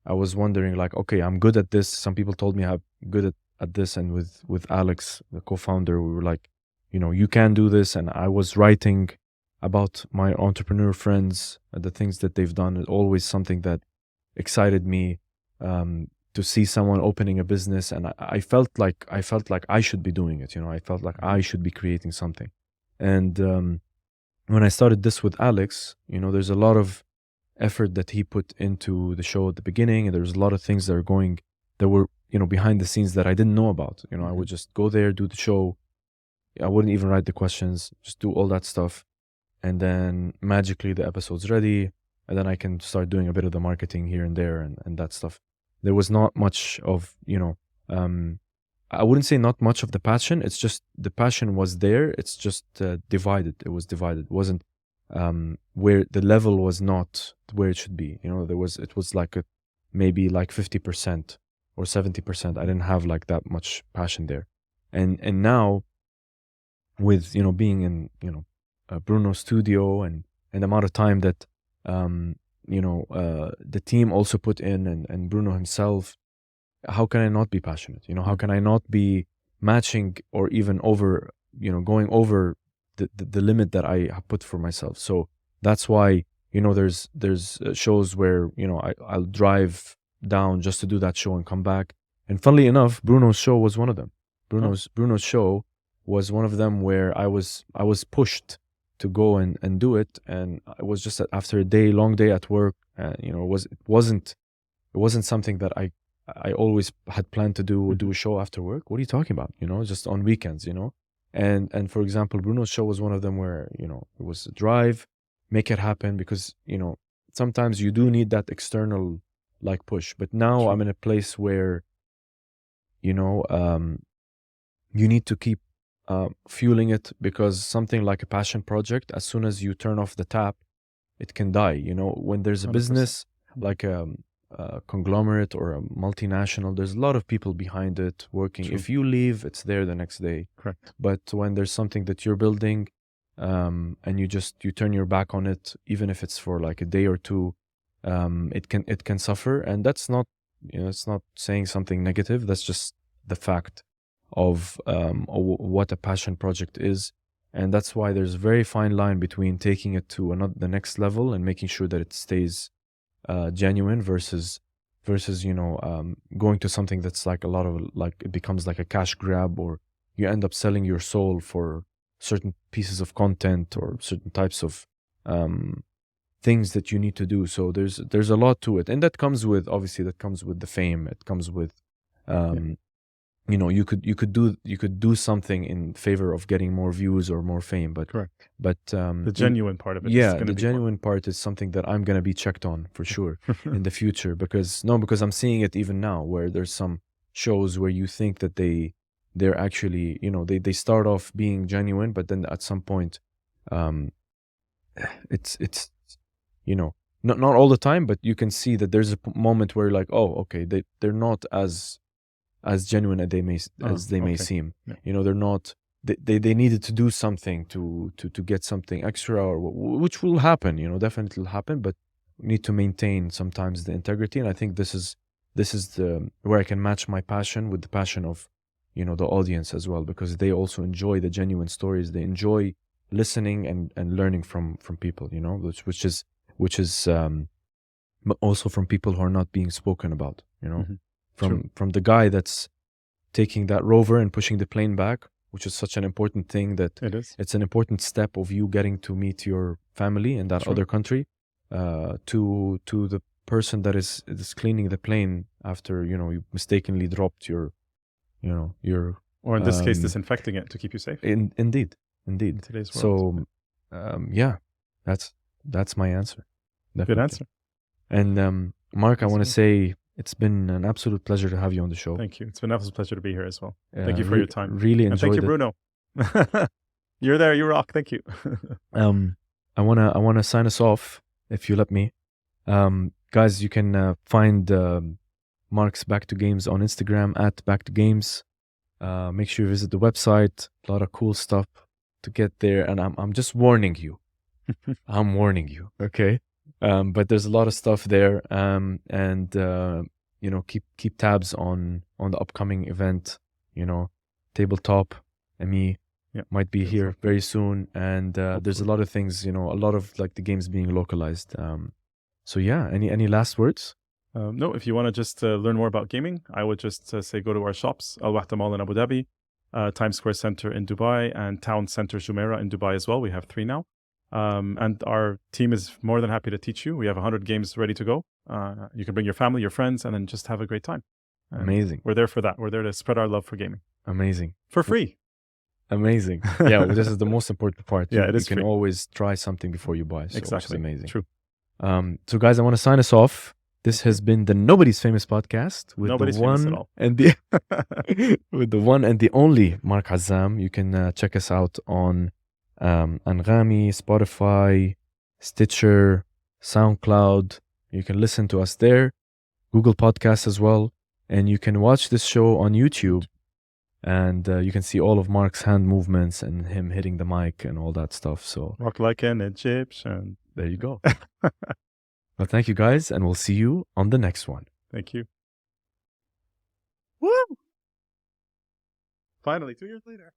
I was wondering, like, okay, I'm good at this. Some people told me I'm good at this, and with Alex, the co-founder, we were like, you can do this. And I was writing about my entrepreneur friends, the things that they've done. It's always something that excited me, to see someone opening a business, and I felt like I should be doing it. I felt like I should be creating something. And when I started this with Alex, there's a lot of effort that he put into the show at the beginning, and there's a lot of things that were behind the scenes that I didn't know about. I would just go there, do the show. I wouldn't even write the questions, just do all that stuff. and then magically the episode's ready, and then I can start doing a bit of the marketing here and there and that stuff. There was not much of, I wouldn't say not much of the passion. It's just the passion was there. It's just divided. It was divided. It wasn't where the level was not where it should be. It was like maybe like 50% or 70%. I didn't have like that much passion there. And now with, being in, Bruno's studio and the amount of time that, the team also put in and Bruno himself, how can I not be passionate? How can I not be matching or even over, going over the limit that I have put for myself? So that's why, there's shows where, I'll drive down just to do that show and come back. And funnily enough, Bruno's show was one of them. Bruno's show was one of them where I was pushed to go and do it. And it was just that after a long day at work, it wasn't something that I always had planned to do a show after work. What are you talking about? Just on weekends, And for example, Bruno's show was one of them where, it was a drive, make it happen, because, sometimes you do need that external like push. But now I'm in a place where, you need to keep fueling it, because something like a passion project, as soon as you turn off the tap, it can die. When there's a 100%. business like a conglomerate or a multinational, there's a lot of people behind it working. True. If you leave, it's there the next day. Correct. But when there's something that you're building, and you turn your back on it, even if it's for like a day or two, it can suffer. And that's not, it's not saying something negative. That's just the fact of what a passion project is. And that's why there's a very fine line between taking it to the next level and making sure that it stays genuine versus going to something that's like a lot of like, it becomes like a cash grab, or you end up selling your soul for certain pieces of content or certain types of things that you need to do. So there's a lot to it, and that comes with the fame. It comes with you could do something in favor of getting more views or more fame, but Correct. But the genuine part of it. Yeah, is the genuine part is something that I'm gonna be checked on for sure in the future, because I'm seeing it even now, where there's some shows where you think that they're actually, they start off being genuine, but then at some point, it's not all the time, but you can see that there's a moment where like, oh, okay, they're not as genuine as they may seem. Yeah. They're not. They needed to do something to get something extra, or which will happen. Definitely will happen, but we need to maintain sometimes the integrity. And I think this is the where I can match my passion with the passion of the audience as well, because they also enjoy the genuine stories. They enjoy listening and learning from people. Which is but also from people who are not being spoken about. From the guy that's taking that rover and pushing the plane back, which is such an important thing, that It is. It's an important step of you getting to meet your family in that other country, to the person that is cleaning the plane after you mistakenly dropped your or in this case, disinfecting it to keep you safe. Indeed. In today's world. So that's my answer. Definitely. Good answer. And Mark, I want to say it's been an absolute pleasure to have you on the show. Thank you. It's been an absolute pleasure to be here as well. Thank you for your time. Really and enjoyed thank you, Bruno. You're there. You rock. Thank you. I wanna sign us off, if you let me. Guys, you can find Mark's Back to Games on Instagram at Back to Games. Make sure you visit the website. A lot of cool stuff to get there, and I'm just warning you. I'm warning you. Okay. But there's a lot of stuff there, and keep tabs on the upcoming event. Tabletop, me might be here very soon, and there's a lot of things. A lot of like the games being localized. So yeah, any last words? No, if you want to just learn more about gaming, I would just say go to our shops, Al Wahda Mall in Abu Dhabi, Times Square Center in Dubai, and Town Center Jumeirah in Dubai as well. We have 3 now. And our team is more than happy to teach you. We have 100 games ready to go. You can bring your family, your friends, and then just have a great time. And amazing. We're there for that. We're there to spread our love for gaming. Amazing. For free. Amazing. Yeah, well, this is the most important part. Yeah, You, it is you can free. always try something before you buy. So, which is Exactly. amazing. True. So, guys, I want to sign us off. This has been the Nobody's Famous podcast with Nobody's the famous at one all. and the with the one and the only Mark Azzam. You can check us out on Anghami, Spotify, Stitcher, SoundCloud. You can listen to us there, Google Podcasts as well, and you can watch this show on YouTube. And you can see all of Mark's hand movements and him hitting the mic and all that stuff. So Walk like an Egyptian. there you go. Well, thank you guys, and we'll see you on the next one. Thank you. Woo! Finally, 2 years later.